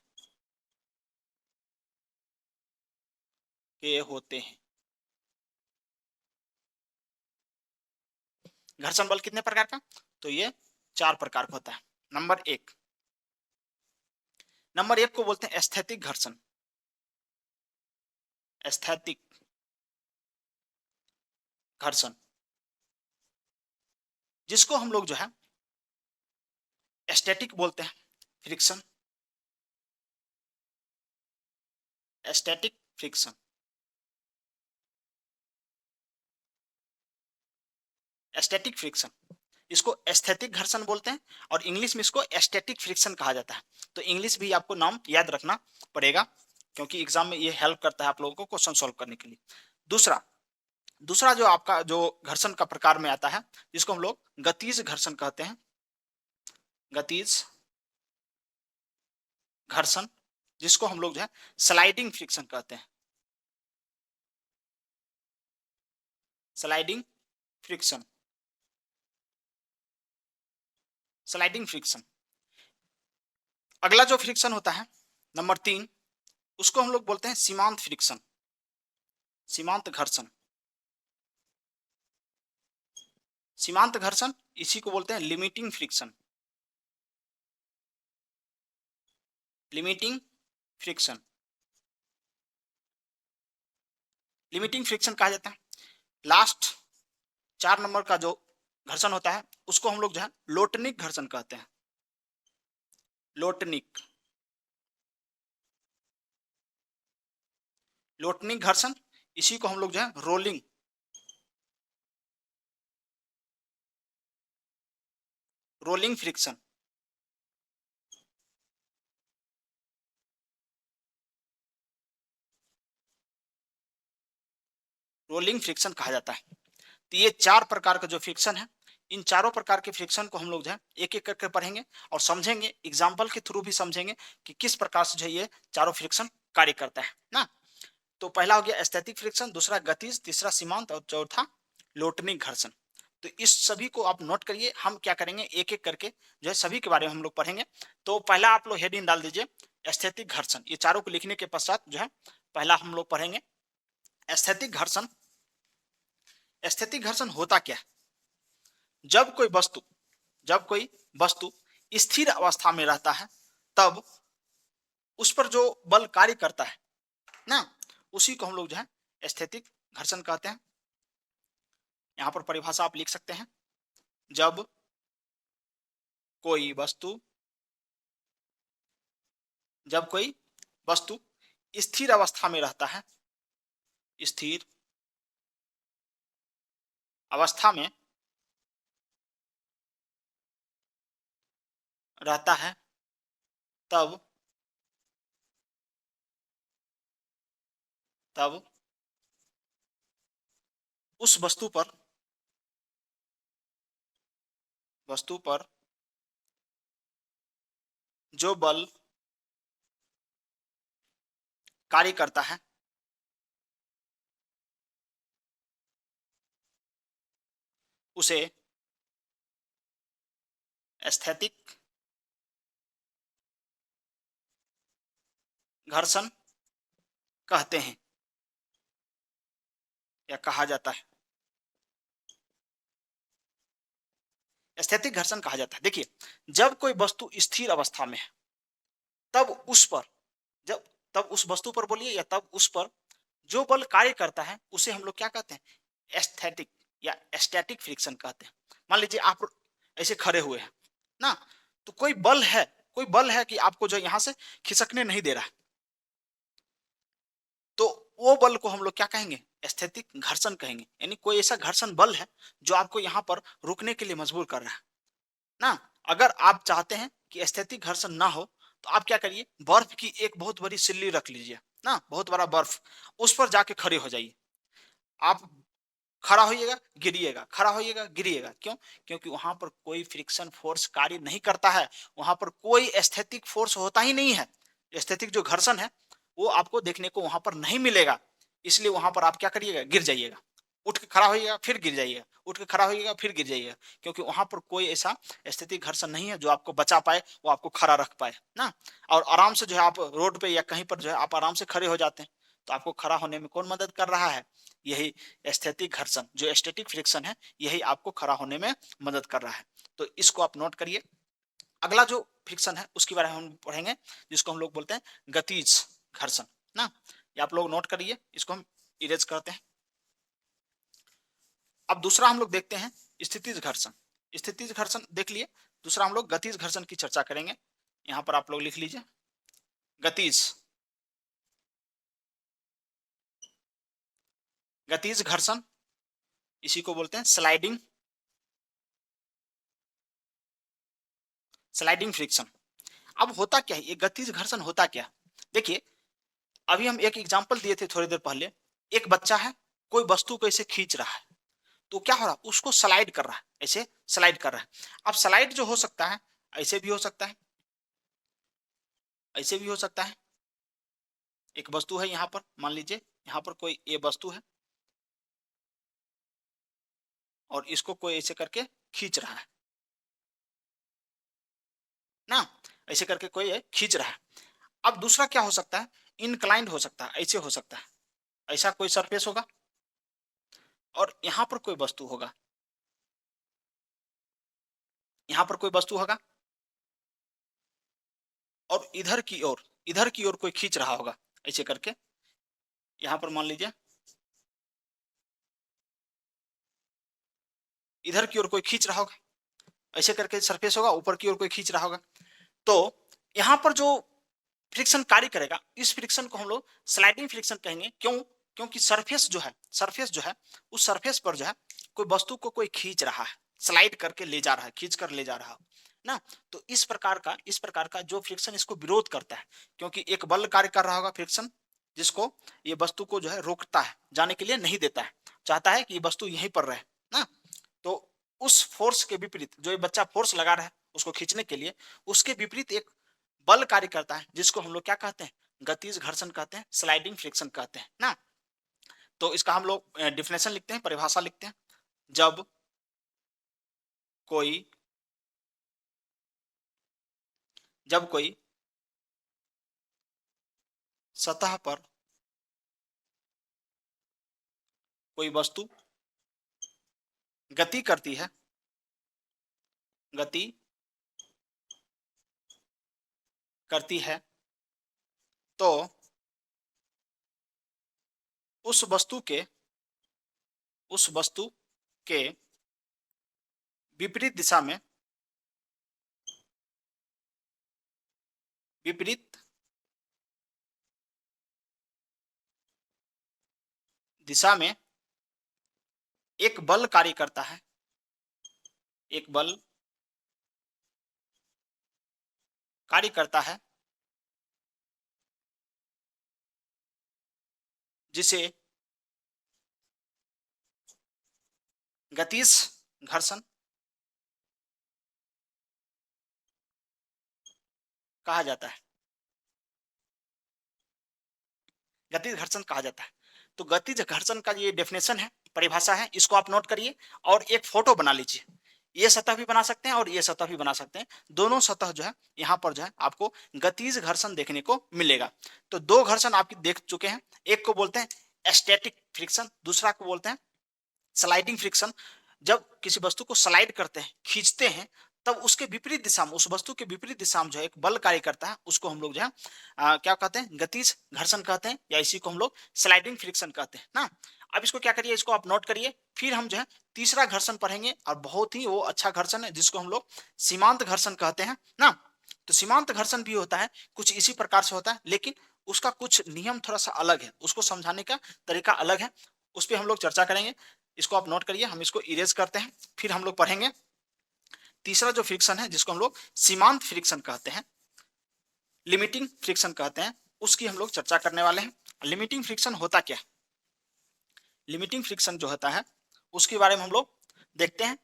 घर्षण बल कितने प्रकार का, तो ये 4 प्रकार का होता है। नंबर एक को बोलते हैं एस्थेटिक घर्षण। एस्थेटिक घर्षण जिसको हम लोग जो है एस्थेटिक बोलते हैं, friction, aesthetic friction. Aesthetic friction इसको एस्थेटिक घर्षण बोलते हैं और इंग्लिश में इसको एस्थेटिक फ्रिक्शन कहा जाता है। तो इंग्लिश भी आपको नाम याद रखना पड़ेगा क्योंकि एग्जाम में ये हेल्प करता है आप लोगों को क्वेश्चन सॉल्व करने के लिए। दूसरा दूसरा जो आपका जो घर्षण का प्रकार में आता है जिसको हम लोग गतिज घर्षण कहते हैं, गतिज घर्षण जिसको हम लोग जो है स्लाइडिंग फ्रिक्शन कहते हैं, स्लाइडिंग फ्रिक्शन, स्लाइडिंग फ्रिक्शन। अगला जो फ्रिक्शन होता है नंबर 3, उसको हम लोग बोलते हैं सीमांत फ्रिक्शन, सीमांत घर्षण। सीमांत घर्षण इसी को बोलते हैं limiting friction, limiting friction, limiting friction कहा जाता है। लास्ट 4 नंबर का जो घर्षण होता है उसको हम लोग जो है लोटनिक घर्षण कहते हैं, लोटनिक, लोटनिक घर्षण इसी को हम लोग जो है rolling, rolling friction, rolling friction कहा जाता है। तो ये 4 प्रकार का जो फ्रिक्शन है, इन चारों प्रकार के फ्रिक्शन को हम लोग जो है एक-एक करके पढ़ेंगे और समझेंगे, एग्जाम्पल के थ्रू भी समझेंगे कि किस प्रकार से जो है ये चारों फ्रिक्शन कार्य करता है ना। तो पहला हो गया स्थैतिक फ्रिक्शन, दूसरा गतिज, तीसरा सीमांत और चौथा लोटनिक घर्षण। तो इस सभी को आप नोट करिए, हम क्या करेंगे एक-एक करके जो है सभी के बारे में हम लोग पढ़ेंगे। तो पहला आप लोग हेडिंग डाल दीजिए स्थैतिक घर्षण। ये चारों को लिखने के पश्चात जो है पहला हम लोग पढ़ेंगे स्थैतिक घर्षण। स्थैतिक घर्षण होता क्या है? जब कोई वस्तु जब कोई वस्तु स्थिर अवस्था में रहता है तब उस पर जो बल कार्य करता है ना, उसी को हम लोग जो है स्थैतिक घर्षण कहते हैं। यहां पर परिभाषा आप लिख सकते हैं, जब कोई वस्तु जब कोई वस्तु स्थिर अवस्था में रहता है, स्थिर अवस्था में रहता है तब तब उस वस्तु पर जो बल कार्य करता है उसे स्थैतिक घर्षण कहते हैं या कहा जाता है। स्थैतिक घर्षण कहा जाता है। देखिए, जब कोई वस्तु स्थिर अवस्था में है तब उस पर जब तब उस वस्तु पर बोलिए या तब उस पर जो बल कार्य करता है उसे हम लोग क्या कहते हैं? एस्थेटिक या स्टैटिक फ्रिक्शन कहते हैं। मान लीजिए आप ऐसे खड़े हुए हैं ना, तो कोई बल है कि आपको जो यहां से खिसकने नहीं दे रहा है, तो वो बल को हम लोग क्या कहेंगे? स्थैतिक घर्षण कहेंगे। यानी कोई ऐसा घर्षण बल है जो आपको यहां पर रुकने के लिए मजबूर कर रहा है ना। अगर आप चाहते हैं कि स्थैतिक घर्षण ना हो तो आप क्या करिए, बर्फ की एक बहुत बड़ी सिल्ली रख लीजिए ना, बहुत बड़ा बर्फ, उस पर जाके खड़े हो जाइए। आप खड़ा होइएगा, गिरिएगा, खड़ा होइएगा, गिरिएगा। क्यों? क्योंकि वहां पर कोई फ्रिक्शन फोर्स कार्य नहीं करता है, वहां पर कोई एस्थेटिक फोर्स होता ही नहीं है। एस्थेटिक जो घर्षण है वो आपको देखने को वहां पर नहीं मिलेगा, इसलिए वहां पर आप क्या करिएगा? गिर जाइएगा। उठ के खड़ा होइएगा, फिर गिर जाइएगा, उठ के खड़ा होइएगा, फिर गिर जाइएगा, क्योंकि वहां पर कोई ऐसा एस्थेटिक घर्षण नहीं है जो आपको बचा पाए, वो आपको खड़ा रख पाए ना। और आराम से जो है आप रोड पे या कहीं पर जो है आप आराम से खड़े हो जाते हैं, तो आपको खड़ा होने में कौन मदद कर रहा है? यही स्थैतिक घर्षण, जो स्टैटिक फ्रिक्शन है, यही आपको खड़ा होने में मदद कर रहा है। तो इसको आप नोट करिए। अगला जो फ्रिक्शन है उसके बारे में हम पढ़ेंगे, जिसको हम लोग बोलते हैं गतिज घर्षण ना। ये आप लोग नोट करिए, इसको हम इरेज करते हैं। अब दूसरा हम लोग देखते हैं स्थितिज घर्षण। स्थितिज घर्षण देख लिए, दूसरा हम लोग गतिज घर्षण की चर्चा करेंगे। यहां पर आप लोग लिख लीजिए गतिज गतिज घर्षण, इसी को बोलते हैं स्लाइडिंग फ्रिक्शन। अब होता क्या है ये गतिज घर्षण? होता क्या? देखिए, अभी हम एक एग्जांपल दिए थे थोड़ी देर पहले। एक बच्चा है, कोई वस्तु को ऐसे खींच रहा है, तो क्या हो रहा है? उसको स्लाइड कर रहा है, ऐसे स्लाइड कर रहा है। अब स्लाइड जो हो सकता है, ऐसे भी हो सकता है, ऐसे भी हो सकता है। एक वस्तु है यहां पर, मान लीजिए यहां पर कोई ये वस्तु है और इसको कोई ऐसे करके खींच रहा है ना, ऐसे करके कोई खींच रहा है। अब दूसरा क्या हो सकता है? इनक्लाइंड हो सकता है, ऐसे हो सकता है, ऐसा कोई सरफेस होगा और यहां पर कोई वस्तु होगा, यहां पर कोई वस्तु होगा और इधर की ओर कोई खींच रहा होगा ऐसे करके। यहां पर मान लीजिए इधर की ओर कोई खींच रहा होगा, ऐसे करके सरफेस होगा, ऊपर की ओर कोई खींच रहा होगा। तो यहां पर जो फ्रिक्शन कार्य करेगा, इस फ्रिक्शन को हम लोग स्लाइडिंग फ्रिक्शन कहेंगे। क्यों? क्योंकि सरफेस जो है उस सरफेस पर जो है कोई वस्तु को कोई खींच रहा है स्लाइड करके ले जा रहा है, खींच कर ले जा रहा है ना। तो इस प्रकार का जो फ्रिक्शन इसको विरोध करता है, क्योंकि एक बल कार्य कर रहा होगा फ्रिक्शन, जिसको ये वस्तु को जो है रोकता है, जाने के लिए नहीं देता है, चाहता है कि ये वस्तु यहीं पर रहे ना। तो उस फोर्स के विपरीत जो ये बच्चा फोर्स लगा रहा है उसको खींचने के लिए, उसके विपरीत एक बल कार्य करता है, जिसको हम लोग क्या कहते हैं, गतिज घर्षण कहते हैं, स्लाइडिंग फ्रिक्शन कहते हैं ना। तो इसका हम लोग डिफिनेशन लिखते हैं, परिभाषा लिखते हैं। जब कोई जब कोई सतह पर कोई वस्तु गति करती है, गति करती है, तो उस वस्तु के विपरीत दिशा में, विपरीत दिशा में एक बल कार्य करता है, एक बल कार्य करता है, जिसे गतिज घर्षण कहा जाता है, गतिज घर्षण कहा जाता है। तो गतिज घर्षण का ये डेफिनेशन है, परिभाषा है, इसको आप नोट करिए और एक फोटो बना लीजिए। ये सतह भी बना सकते हैं और ये सतह भी बना सकते हैं, दोनों सतह जो है यहाँ पर जो है आपको गतिज घर्षण देखने को मिलेगा। तो दो घर्षण आप देख चुके हैं, एक को बोलते हैं स्टैटिक फ्रिक्शन, दूसरा को बोलते हैं स्लाइडिंग फ्रिक्शन। जब किसी वस्तु को स्लाइड करते हैं, खींचते हैं, तब उसके विपरीत दिशा में, उस वस्तु के विपरीत दिशा में जो है एक बल कार्य करता है, उसको हम लोग जो है क्या कहते हैं, गतिज घर्षण कहते हैं, या इसी को हम लोग स्लाइडिंग फ्रिक्शन कहते हैं ना। अब इसको क्या करिए, इसको आप नोट करिए, फिर हम जो है तीसरा घर्षण पढ़ेंगे, और बहुत ही वो अच्छा घर्षण है, जिसको हम लोग सीमांत घर्षण कहते हैं ना। तो सीमांत घर्षण भी होता है, कुछ इसी प्रकार से होता है, लेकिन उसका कुछ नियम थोड़ा सा अलग है, उसको समझाने का तरीका अलग है, उस पर हम लोग चर्चा करेंगे। इसको आप नोट करिए, हम इसको इरेज करते हैं, फिर हम लोग पढ़ेंगे तीसरा जो फ्रिक्शन है, जिसको हम लोग सीमांत फ्रिक्शन कहते हैं, लिमिटिंग फ्रिक्शन कहते हैं, उसकी हम लोग चर्चा करने वाले हैं। लिमिटिंग फ्रिक्शन होता क्या, लिमिटिंग फ्रिक्शन जो होता है उसके बारे में हम लोग देखते हैं।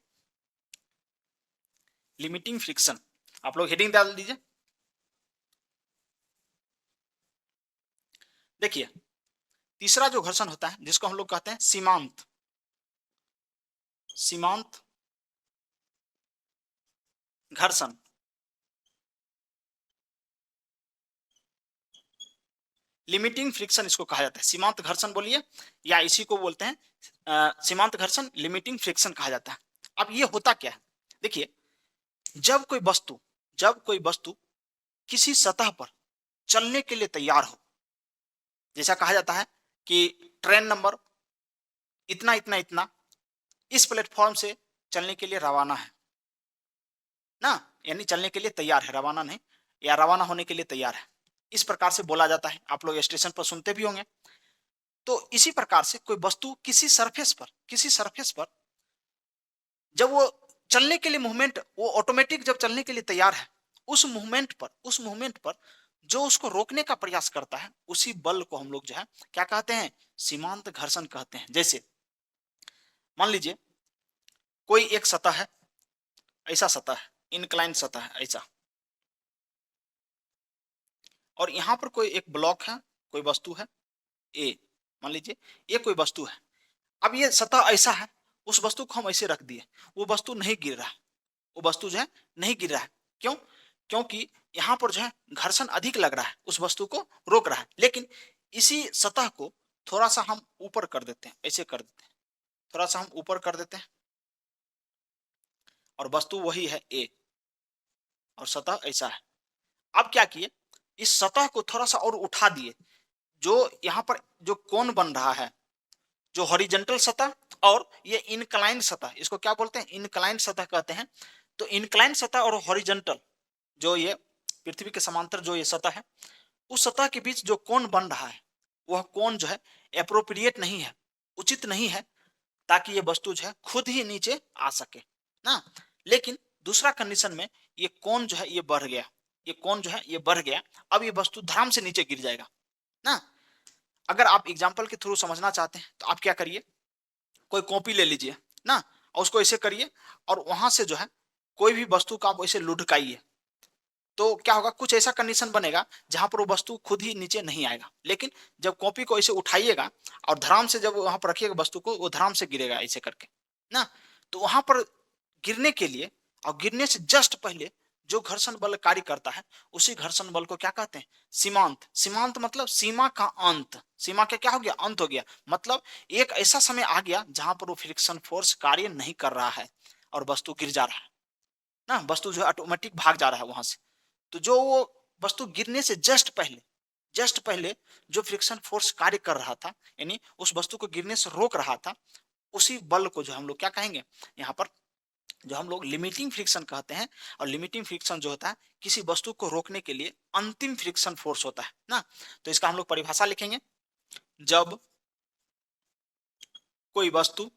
लिमिटिंग फ्रिक्शन आप लोग हेडिंग डाल दीजिए। देखिए, तीसरा जो घर्षण होता है, जिसको हम लोग कहते हैं सीमांत घर्षण, लिमिटिंग फ्रिक्शन इसको कहा जाता है। सीमांत घर्षण बोलिए, या इसी को बोलते हैं सीमांत घर्षण, लिमिटिंग फ्रिक्शन कहा जाता है। अब ये होता क्या है, देखिए, जब कोई वस्तु किसी सतह पर चलने के लिए तैयार हो, जैसा कहा जाता है कि ट्रेन नंबर इतना इतना इतना इस प्लेटफॉर्म से चलने के लिए रवाना है ना, यानी चलने के लिए तैयार है, रवाना नहीं, या रवाना होने के लिए तैयार है, इस प्रकार से बोला जाता है। आप लोग स्टेशन पर सुनते भी होंगे। तो इसी प्रकार से कोई वस्तु किसी सरफेस पर जब वो चलने के लिए मूवमेंट, वो ऑटोमेटिक जब चलने के लिए तैयार है, उस मूवमेंट पर जो उसको रोकने का प्रयास करता है, उसी बल को हम लोग जो है क्या कहते हैं, सीमांत घर्षण कहते हैं। जैसे मान लीजिए कोई एक सतह है, ऐसा सतह है, इनक्लाइन सतह है ऐसा, और यहां पर कोई एक ब्लॉक है, कोई वस्तु है ए, मान लीजिए ये कोई वस्तु है। अब ये सतह ऐसा है, उस वस्तु को हम ऐसे रख दिए, वो वस्तु नहीं गिर रहा है, वो वस्तु जो है नहीं गिर रहा है। क्यों? क्योंकि यहाँ पर जो है घर्षण अधिक लग रहा है, उस वस्तु को रोक रहा है। लेकिन इसी सतह को थोड़ा सा हम ऊपर कर देते हैं, ऐसे कर देते हैं, थोड़ा सा हम ऊपर कर देते हैं, और वस्तु वही है ए, और सतह ऐसा है। अब क्या किए, इस सतह को थोड़ा सा और उठा दिए, जो यहाँ पर जो कोण बन रहा है, जो हॉरिजॉन्टल सतह और ये इनक्लाइंड सतह, इसको क्या बोलते हैं, इनक्लाइंड सतह कहते हैं। तो इनक्लाइंड सतह और हॉरिजॉन्टल, जो ये पृथ्वी के समांतर जो ये सतह है, उस सतह के बीच जो कोण बन रहा है, वह कोण जो है एप्रोप्रिएट नहीं है, उचित नहीं है, ताकि ये वस्तु जो है खुद ही नीचे आ सके। ना। लेकिन दूसरा कंडीशन में ये कोन जो है ये बढ़ गया, ये कोन जो है ये बढ़ गया, अब ये वस्तु धड़ाम से नीचे गिर जाएगा ना। अगर आप एग्जाम्पल के थ्रू समझना चाहते हैं तो आप क्या करिए, कोई कॉपी ले लीजिए ना, और उसको ऐसे करिए और वहां से जो है कोई भी वस्तु का आप ऐसे लुढ़काइए, तो क्या होगा, कुछ ऐसा कंडीशन बनेगा जहां पर वो वस्तु खुद ही नीचे नहीं आएगा। लेकिन जब कॉपी को ऐसे उठाइएगा और धराम से जब वहां पर रखिएगा वस्तु को, वो धराम से गिरेगा ऐसे करके ना। तो वहां पर गिरने के लिए और गिरने से जस्ट पहले जो घर्षण बल कार्य करता है, उसी घर्षण बल को क्या कहते हैं, सीमांत। सीमांत मतलब सीमा का अंत, सीमा का क्या हो गया, अंत हो गया। मतलब एक ऐसा समय आ गया जहां पर वो फ्रिक्शन फोर्स कार्य नहीं कर रहा है और वस्तु गिर जा रहा है ना, वस्तु जो है ऑटोमेटिक भाग जा रहा है वहां से। तो जो वो वस्तु गिरने से जस्ट पहले जो फ्रिक्शन फोर्स कार्य कर रहा था, यानी उस वस्तु को गिरने से रोक रहा था, उसी बल को जो हम लोग क्या कहेंगे यहाँ पर, जो हम लोग लिमिटिंग फ्रिक्शन कहते हैं। और लिमिटिंग फ्रिक्शन जो होता है किसी वस्तु को रोकने के लिए अंतिम फ्रिक्शन फोर्स होता है ना। तो इसका हम लोग परिभाषा लिखेंगे, जब कोई वस्तु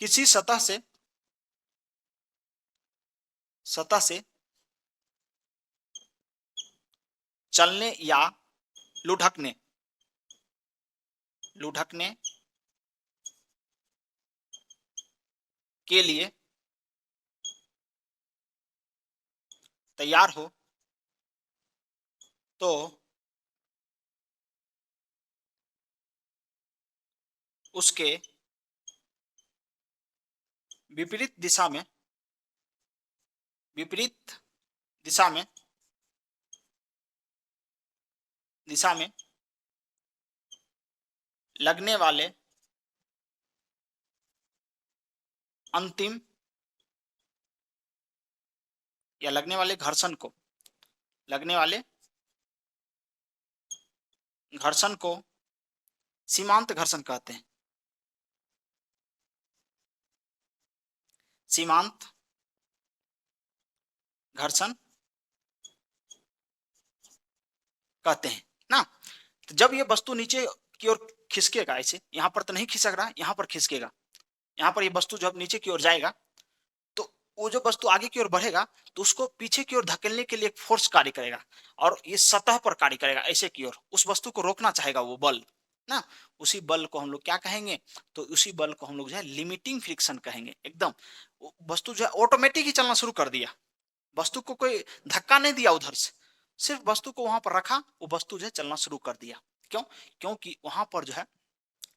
किसी सतह से चलने या लुढ़कने लुढ़कने के लिए तैयार हो, तो उसके विपरीत दिशा में विपरीत दिशा में दिशा में लगने वाले अंतिम या लगने वाले घर्षण को सीमांत घर्षण कहते हैं। सीमांत घर्षण कहते हैं ना। तो जब ये वस्तु नीचे की ओर खिसकेगा, ऐसे यहां पर तो नहीं खिसक रहा है, यहां पर खिसकेगा, यहां पर ये वस्तु जब नीचे की ओर जाएगा तो वो जो वस्तु आगे की ओर बढ़ेगा तो उसको पीछे की ओर धकेलने के लिए एक फोर्स कार्य करेगा, और ये सतह पर कार्य करेगा ऐसे की ओर, उस वस्तु को रोकना चाहेगा वो बल ना। उसी बल को हम लोग क्या कहेंगे, तो उसी बल को हम लोग जो है लिमिटिंग फ्रिक्शन कहेंगे। एकदम वस्तु जो है ऑटोमेटिक ही चलना शुरू कर दिया, वस्तु को कोई धक्का नहीं दिया उधर से, सिर्फ वस्तु को वहां पर रखा, वो वस्तु जो है चलना शुरू कर दिया। क्यों, क्योंकि वहां पर जो है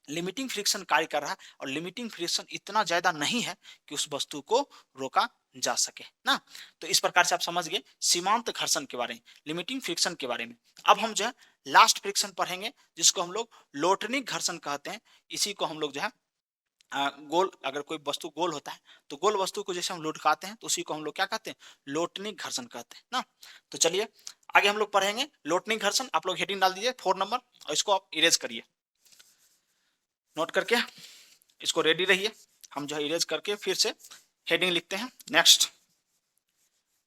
लिमिटिंग फ्रिक्शन कार्य कर रहा है, और लिमिटिंग फ्रिक्शन इतना ज्यादा नहीं है कि उस वस्तु को रोका जा सके ना। तो इस प्रकार से आप समझ गए सीमांत घर्षण के बारे में, लिमिटिंग फ्रिक्शन के बारे में। अब हम जो है लास्ट फ्रिक्शन पढ़ेंगे, जिसको हम लोग लोटनिक घर्षण कहते हैं। इसी को हम लोग जो है गोल, अगर कोई वस्तु गोल होता है तो गोल वस्तु को जैसे हम लुढ़काते हैं तो उसी को हम लोग क्या कहते हैं, लोटनिक घर्षण कहते हैं ना। तो चलिए आगे हम लोग पढ़ेंगे लोटनिक घर्षण। आप लोग हेडिंग डाल दीजिए 4 नंबर, और इसको आप इरेज करिए, नोट करके इसको रेडी रहिए। हम जो है इरेज करके फिर से हेडिंग लिखते हैं नेक्स्ट।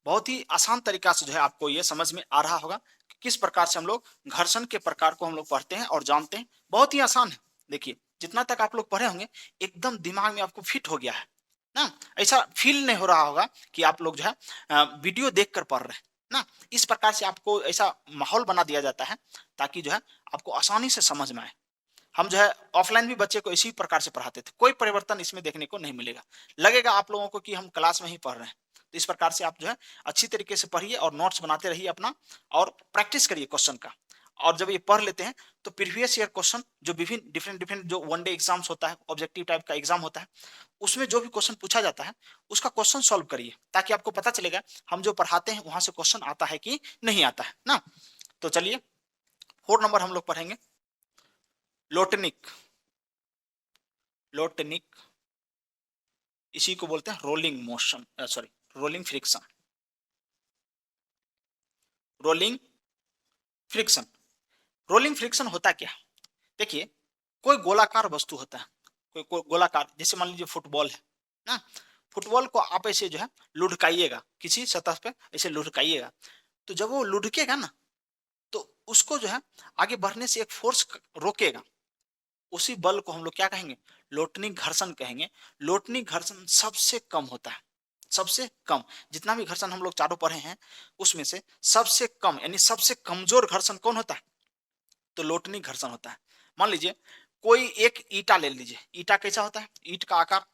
बहुत ही आसान तरीका से जो है आपको ये समझ में आ रहा होगा कि किस प्रकार से हम लोग घर्षण के प्रकार को हम लोग पढ़ते हैं और जानते हैं। बहुत ही आसान है, देखिए जितना तक आप लोग पढ़े होंगे एकदम दिमाग में आपको फिट हो गया है ना। ऐसा फील नहीं हो रहा होगा कि आप लोग जो है वीडियो देखकर पढ़ रहे हैं ना। इस प्रकार से आपको ऐसा माहौल बना दिया जाता है ताकि जो है आपको आसानी से समझ में आए। हम जो है ऑफलाइन भी बच्चे को इसी प्रकार से पढ़ाते थे, कोई परिवर्तन इसमें देखने को नहीं मिलेगा, लगेगा आप लोगों को कि हम क्लास में ही पढ़ रहे हैं। तो इस प्रकार से आप जो है अच्छी तरीके से पढ़िए और नोट्स बनाते रहिए अपना, और प्रैक्टिस करिए क्वेश्चन का। और जब ये पढ़ लेते हैं तो प्रीवियस ईयर क्वेश्चन जो विभिन्न डिफरेंट डिफरेंट जो वनडे एग्जाम्स होता है, ऑब्जेक्टिव टाइप का एग्जाम होता है, उसमें जो भी क्वेश्चन पूछा जाता है उसका क्वेश्चन सॉल्व करिए, ताकि आपको पता चलेगा हम जो पढ़ाते हैं वहां से क्वेश्चन आता है कि नहीं आता है ना। तो चलिए 4 नंबर हम लोग पढ़ेंगे लोटनिक। लोटनिक इसी को बोलते हैं rolling motion, sorry rolling friction. Rolling friction, rolling friction होता क्या, देखिए कोई गोलाकार वस्तु होता है, कोई गोलाकार, जैसे मान लीजिए फुटबॉल है ना। फुटबॉल को आप ऐसे जो है लुढ़काइएगा, किसी सतह पे ऐसे लुढ़काइएगा, तो जब वो लुढ़केगा ना तो उसको जो है आगे बढ़ने से एक फोर्स रोकेगा, उसी बल को हम लोग क्या कहेंगे, लोटनी घर्षण कहेंगे। लोटनी घर्षण सबसे कम होता है, सबसे कम। जितना भी घर्षण हम लोग चारों पढ़े हैं उसमें से सबसे कम यानी सबसे कमजोर घर्षण कौन होता है, तो लोटनी घर्षण होता है। मान लीजिए कोई एक ईटा ले लीजिए, ईटा कैसा होता है, ईट का आकार,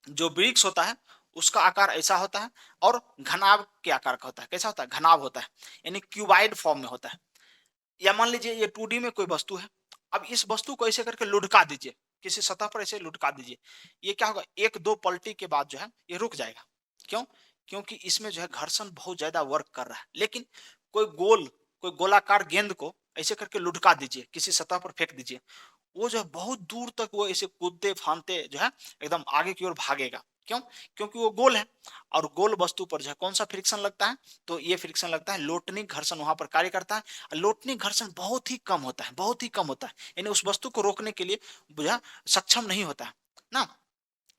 जो वृक्ष होता है उसका आकार ऐसा होता है और घनाभ के आकार का होता है। कैसा होता है, घनाभ होता है, यानी क्यूबाइड फॉर्म में होता है। या मान लीजिए ये 2D में कोई वस्तु है, अब इस वस्तु को ऐसे करके लुढ़का दीजिए, किसी सतह पर ऐसे लुढ़का दीजिए, ये क्या होगा, एक दो पलटी के बाद जो है ये रुक जाएगा। क्यों, क्योंकि इसमें जो है घर्षण बहुत ज्यादा वर्क कर रहा है। लेकिन कोई गोलाकार गेंद को ऐसे करके लुढ़का दीजिए, किसी सतह पर फेंक दीजिए, वो जो है बहुत दूर तक वो ऐसे कूदते फांदते जो है एकदम आगे की ओर भागेगा। क्यों, क्योंकि वो गोल है और गोल वस्तु पर जो है कौन सा फ्रिक्शन लगता है, तो ये फ्रिक्शन लगता है, लोटनिक घर्षण वहां पर कार्य करता है। लोटनिक घर्षण बहुत ही कम होता है, बहुत ही कम होता है, यानी उस वस्तु को रोकने के लिए जो है सक्षम नहीं होता है ना,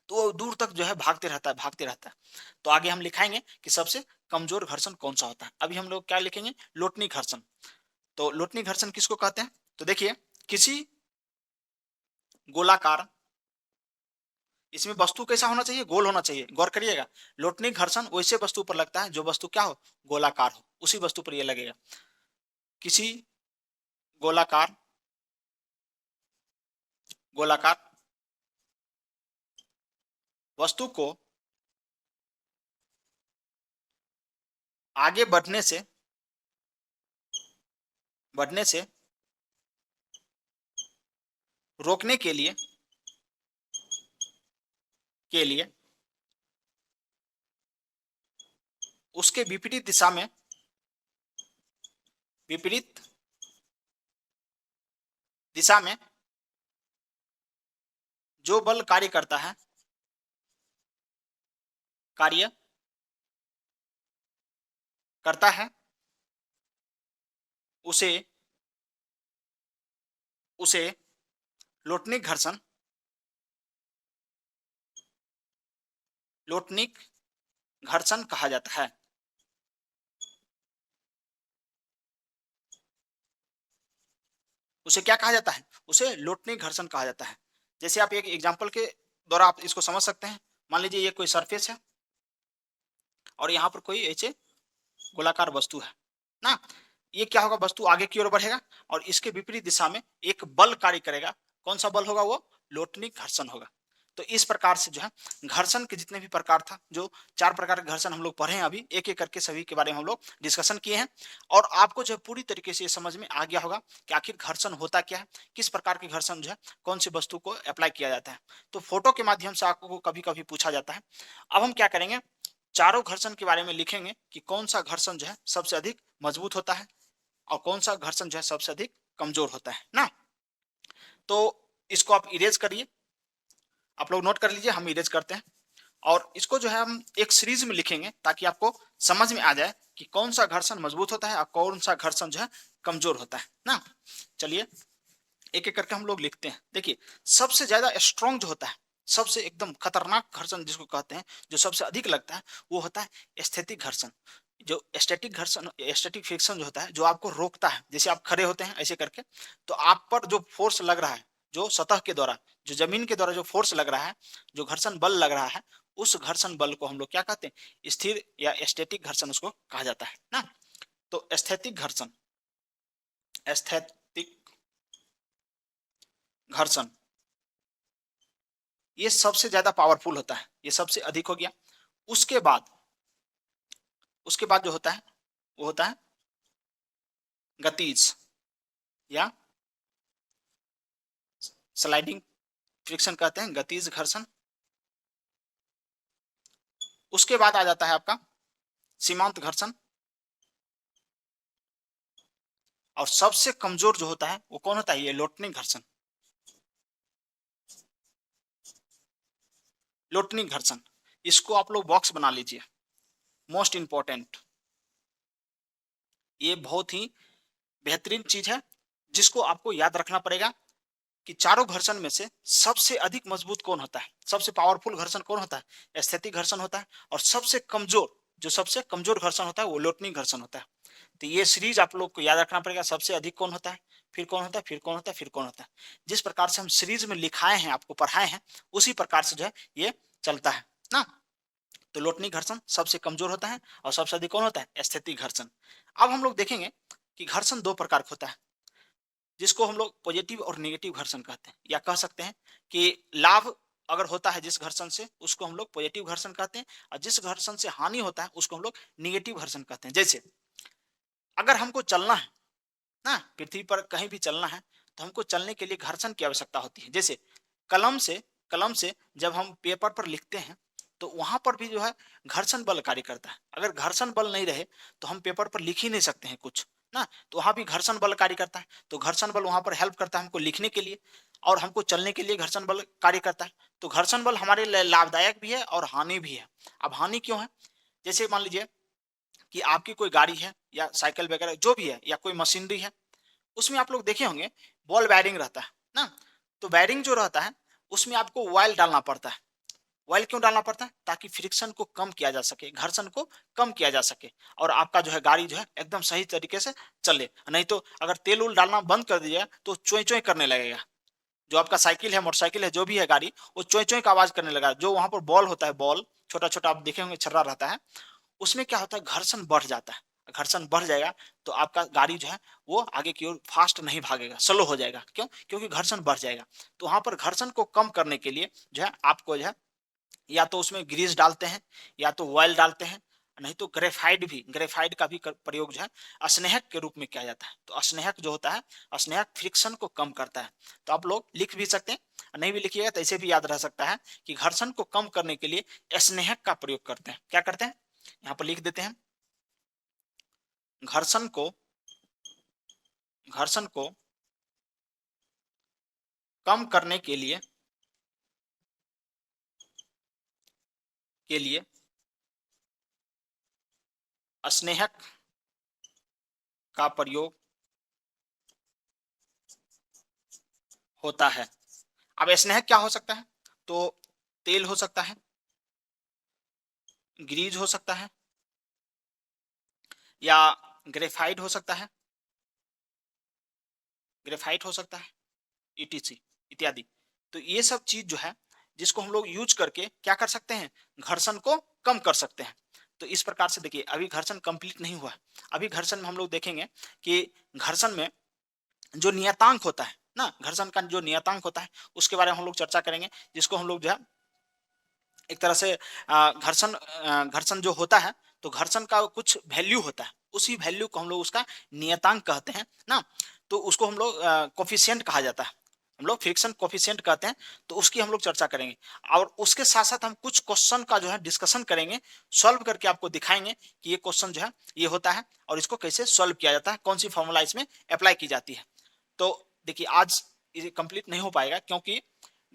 तो वो दूर तक जो है भागते रहता है, भागते रहता है। तो आगे हम लिखाएंगे कि सबसे कमजोर घर्षण कौन सा होता है। अभी हम लोग क्या लिखेंगे, लोटनिक घर्षण। तो लोटनिक घर्षण किसको कहते हैं, तो देखिए किसी गोलाकार, इसमें वस्तु कैसा होना चाहिए, गोल होना चाहिए, गौर करिएगा। लोटनिक घर्षण वैसे वस्तु पर लगता है जो वस्तु क्या हो, गोलाकार हो, उसी वस्तु पर यह लगेगा। किसी गोलाकार गोलाकार वस्तु को आगे बढ़ने से रोकने के लिए उसके विपरीत दिशा में जो बल कार्य करता है उसे उसे लोटनिक घर्षण लोटनिक घर्षण कहा जाता है। उसे क्या कहा जाता है, उसे लोटनिक घर्षण कहा जाता है। जैसे आप एक एग्जांपल के द्वारा आप इसको समझ सकते हैं। मान लीजिए ये कोई सरफेस है और यहाँ पर कोई ऐसे गोलाकार वस्तु है ना, ये क्या होगा, वस्तु आगे की ओर बढ़ेगा और इसके विपरीत दिशा में एक बल कार्य करेगा। कौन सा बल होगा, वो लोटनिक घर्षण होगा। तो इस प्रकार से जो है घर्षण के जितने भी प्रकार था, जो 4 प्रकार के घर्षण हम लोग पढ़े हैं, अभी एक एक करके सभी के बारे में हम लोग डिस्कशन किए हैं। और आपको जो है पूरी तरीके से ये समझ में आ गया होगा कि आखिर घर्षण होता क्या है, किस प्रकार के घर्षण जो है कौन सी वस्तु को अप्लाई किया जाता है। तो फोटो के माध्यम से आपको कभी कभी पूछा जाता है। अब हम क्या करेंगे, चारों घर्षण के बारे में लिखेंगे कि कौन सा घर्षण जो है सबसे अधिक मजबूत होता है और कौन सा घर्षण जो है सबसे अधिक कमजोर होता है ना। तो इसको आप इरेज करिए, आप लोग नोट कर लीजिए, हम इरेज करते हैं। और इसको जो है हम एक सीरीज में लिखेंगे ताकि आपको समझ में आ जाए कि कौन सा घर्षण मजबूत होता है और कौन सा घर्षण जो है कमजोर होता है ना। चलिए एक एक करके हम लोग लिखते हैं। देखिए सबसे ज्यादा स्ट्रॉन्ग जो होता है, सबसे एकदम खतरनाक घर्षण जिसको कहते हैं, जो सबसे अधिक लगता है, वो होता है स्थैतिक घर्षण। जो स्टैटिक घर्षण, स्टैटिक फ्रिक्शन जो होता है, जो आपको रोकता है, जैसे आप खड़े होते हैं ऐसे करके, तो आप पर जो फोर्स लग रहा है, जो सतह के द्वारा, जो जमीन के द्वारा जो फोर्स लग रहा है, जो घर्षण बल लग रहा है, उस घर्षण बल को हम लोग क्या कहते हैं, स्थिर या स्टैटिक घर्षण उसको कहा जाता है ना। तो स्थैतिक घर्षण, स्थैतिक घर्षण ये सबसे ज्यादा पावरफुल होता है, ये सबसे अधिक हो गया। उसके बाद उसके बाद जो होता है वो होता है गतिज या स्लाइडिंग फ्रिक्शन कहते हैं, गतिज घर्षण। उसके बाद आ जाता है आपका सीमांत घर्षण। और सबसे कमजोर जो होता है वो कौन होता है, ये लोटनिक घर्षण। लोटनिक घर्षण, इसको आप लोग बॉक्स बना लीजिए, मोस्ट इंपॉर्टेंट, ये बहुत ही बेहतरीन चीज है जिसको आपको याद रखना पड़ेगा कि चारों घर्षण में से सबसे अधिक मजबूत कौन होता है, सबसे पावरफुल घर्षण कौन होता है, स्थैतिक घर्षण होता है। और सबसे कमजोर, जो सबसे कमजोर घर्षण होता है वो लोटनिक घर्षण होता है। तो ये सीरीज आप लोग को याद रखना पड़ेगा, सबसे अधिक कौन होता है, फिर कौन होता है, फिर कौन होता है, फिर कौन होता है। जिस प्रकार से हम सीरीज में लिखाए हैं, आपको पढ़ाए हैं, उसी प्रकार से जो है ये चलता है ना। तो लोटनी घर्षण सबसे कमजोर होता है और सबसे अधिक कौन होता है, स्थैतिक घर्षण। अब हम लोग देखेंगे कि घर्षण दो प्रकार का होता है, जिसको हम लोग पॉजिटिव और नेगेटिव घर्षण कहते हैं, या कह सकते हैं कि लाभ अगर होता है जिस घर्षण से, उसको हम लोग पॉजिटिव घर्षण कहते हैं, और जिस घर्षण से हानि होता है उसको हम लोग निगेटिव घर्षण कहते हैं। जैसे अगर हमको चलना है ना, पृथ्वी पर कहीं भी चलना है, तो हमको चलने के लिए घर्षण की आवश्यकता होती है। जैसे कलम से कलम से जब हम पेपर पर लिखते हैं, तो वहां पर भी जो है घर्षण बल कार्य करता है। अगर घर्षण बल नहीं रहे तो हम पेपर पर लिख ही नहीं सकते हैं कुछ ना, तो वहां भी घर्षण बल कार्य करता है। तो घर्षण बल वहां पर हेल्प करता है हमको लिखने के लिए, और हमको चलने के लिए घर्षण बल कार्य करता है। तो घर्षण बल हमारे लिए लाभदायक भी है और हानि भी है। अब हानि क्यों है, जैसे मान लीजिए कि आपकी कोई गाड़ी है या साइकिल वगैरह जो भी है, या कोई मशीनरी है, उसमें आप लोग देखे होंगे बॉल वायरिंग रहता है ना। तो वायरिंग जो रहता है उसमें आपको ऑयल डालना पड़ता है। ऑयल क्यों डालना पड़ता है, ताकि फ्रिक्शन को कम किया जा सके, घर्षण को कम किया जा सके, और आपका जो है गाड़ी जो है एकदम सही तरीके से चले। नहीं तो अगर तेल उल डालना बंद कर दिया तो चोई चोई करने लगेगा। जो आपका साइकिल है, मोटरसाइकिल है, जो भी है गाड़ी, वो चोई चोई का आवाज करने लगा। जो वहां पर बॉल होता है, बॉल छोटा छोटा आप देखे होंगे छर्रा रहता है, उसमें क्या होता है, घर्षण बढ़ जाता है। घर्षण बढ़ जाएगा तो आपका गाड़ी जो है वो आगे की ओर फास्ट नहीं भागेगा, स्लो हो जाएगा। क्यों, क्योंकि घर्षण बढ़ जाएगा। तो वहां पर घर्षण को कम करने के लिए जो है आपको जो है या तो उसमें ग्रीस डालते हैं, या तो ऑयल डालते हैं, नहीं तो ग्रेफाइड का भी प्रयोग जो है स्नेहक के रूप में किया जाता है। तो स्नेहक जो होता है, स्नेहक फ्रिक्शन को कम करता है। तो आप लोग लिख भी सकते हैं, नहीं भी लिखिएगा तो ऐसे भी याद रह सकता है कि घर्षण को कम करने के लिए स्नेहक का प्रयोग करते हैं। क्या करते हैं, यहाँ पर लिख देते हैं, घर्षण को घर्षण को कम करने के लिए स्नेहक का प्रयोग होता है। अब स्नेहक क्या हो सकता है, तो तेल हो सकता है, ग्रीज हो सकता है, या ग्रेफाइट हो सकता है, ग्रेफाइट हो सकता है, ईटीसी इत्यादि। तो ये सब चीज जो है जिसको हम लोग यूज करके क्या कर सकते हैं, घर्षण को कम कर सकते हैं। तो इस प्रकार से देखिए, अभी घर्षण कंप्लीट नहीं हुआ है। अभी घर्षण में हम लोग देखेंगे कि घर्षण में जो नियतांक होता है ना, घर्षण का जो नियतांक होता है उसके बारे में हम लोग चर्चा करेंगे, जिसको हम लोग जो है एक तरह से घर्षण जो होता है, तो घर्षण का कुछ वैल्यू होता है, उसी वैल्यू को हम लोग उसका नियतांक कहते हैं ना। तो उसको हम लोग कोफिशिएंट कहा जाता है, हम लोग फ्रिक्शन कोफिशिएंट कहते हैं। तो उसकी हम लोग चर्चा करेंगे, और उसके साथ साथ हम कुछ क्वेश्चन का जो है डिस्कशन करेंगे, सॉल्व करके आपको दिखाएंगे कि ये क्वेश्चन जो है ये होता है और इसको कैसे सॉल्व किया जाता है, कौन सी फॉर्मूला इसमें अप्लाई की जाती है। तो देखिए आज ये कंप्लीट नहीं हो पाएगा, क्योंकि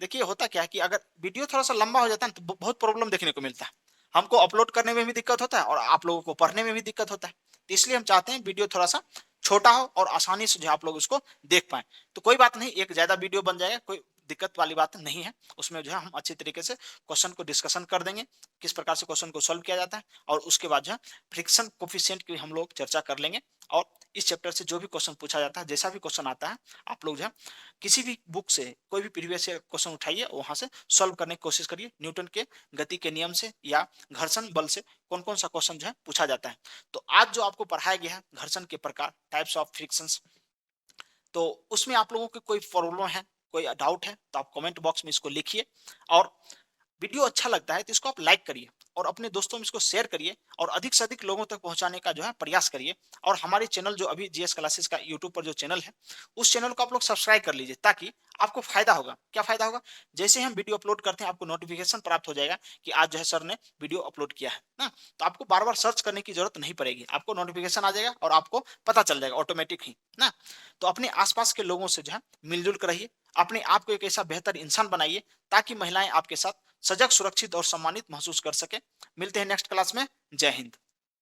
देखिए होता क्या है कि अगर वीडियो थोड़ा सा लंबा हो जाता है ना, तो बहुत प्रॉब्लम देखने को मिलता है। हमको अपलोड करने में भी दिक्कत होता है और आप लोगों को पढ़ने में भी दिक्कत होता है। तो इसलिए हम चाहते हैं वीडियो थोड़ा सा छोटा हो और आसानी से जो आप लोग उसको देख पाए। तो कोई बात नहीं, एक ज्यादा वीडियो बन जाएगा, कोई दिक्कत वाली बात नहीं है। उसमें जो है हम अच्छी तरीके से क्वेश्चन को डिस्कशन कर देंगे, किस प्रकार से क्वेश्चन को सॉल्व किया जाता है, और उसके बाद जो है फ्रिक्शन कोफिशिएंट की हम लोग चर्चा कर लेंगे। और इस चैप्टर से जो भी क्वेश्चन पूछा जाता है, जैसा भी क्वेश्चन आता है, आप लोग जो है किसी भी बुक से कोई भी प्रीवियस क्वेश्चन उठाइए, वहां से सॉल्व करने की कोशिश करिए। न्यूटन के गति के नियम से या घर्षण बल से कौन कौन सा क्वेश्चन जो है पूछा जाता है। तो आज जो आपको पढ़ाया गया है घर्षण के प्रकार, टाइप्स ऑफ फ्रिक्शंस, तो उसमें आप लोगों के कोई प्रॉब्लम है, कोई डाउट है, तो आप कमेंट बॉक्स में इसको लिखिए। और वीडियो अच्छा लगता है तो इसको आप लाइक करिए और अपने दोस्तों में इसको शेयर करिए, और अधिक से अधिक लोगों तक पहुंचाने का जो है प्रयास करिए। और हमारे चैनल जो अभी जीएस क्लासेस का यूट्यूब पर जो चैनल है, उस चैनल को आप लोग सब्सक्राइब कर लीजिए, ताकि आपको फायदा होगा। क्या फायदा होगा, जैसे हम वीडियो अपलोड करते हैं आपको नोटिफिकेशन प्राप्त हो जाएगा कि आज जो है सर ने वीडियो अपलोड किया है ना। तो आपको बार बार सर्च करने की जरूरत नहीं पड़ेगी, आपको नोटिफिकेशन आ जाएगा और आपको पता चल जाएगा ऑटोमेटिक ही ना। तो अपने आसपास के लोगों से जो है मिलजुल कर रहिए, अपने आप को एक ऐसा बेहतर इंसान बनाइए ताकि महिलाएं आपके साथ सजग, सुरक्षित और सम्मानित महसूस कर सके। मिलते हैं नेक्स्ट क्लास में। जय हिंद।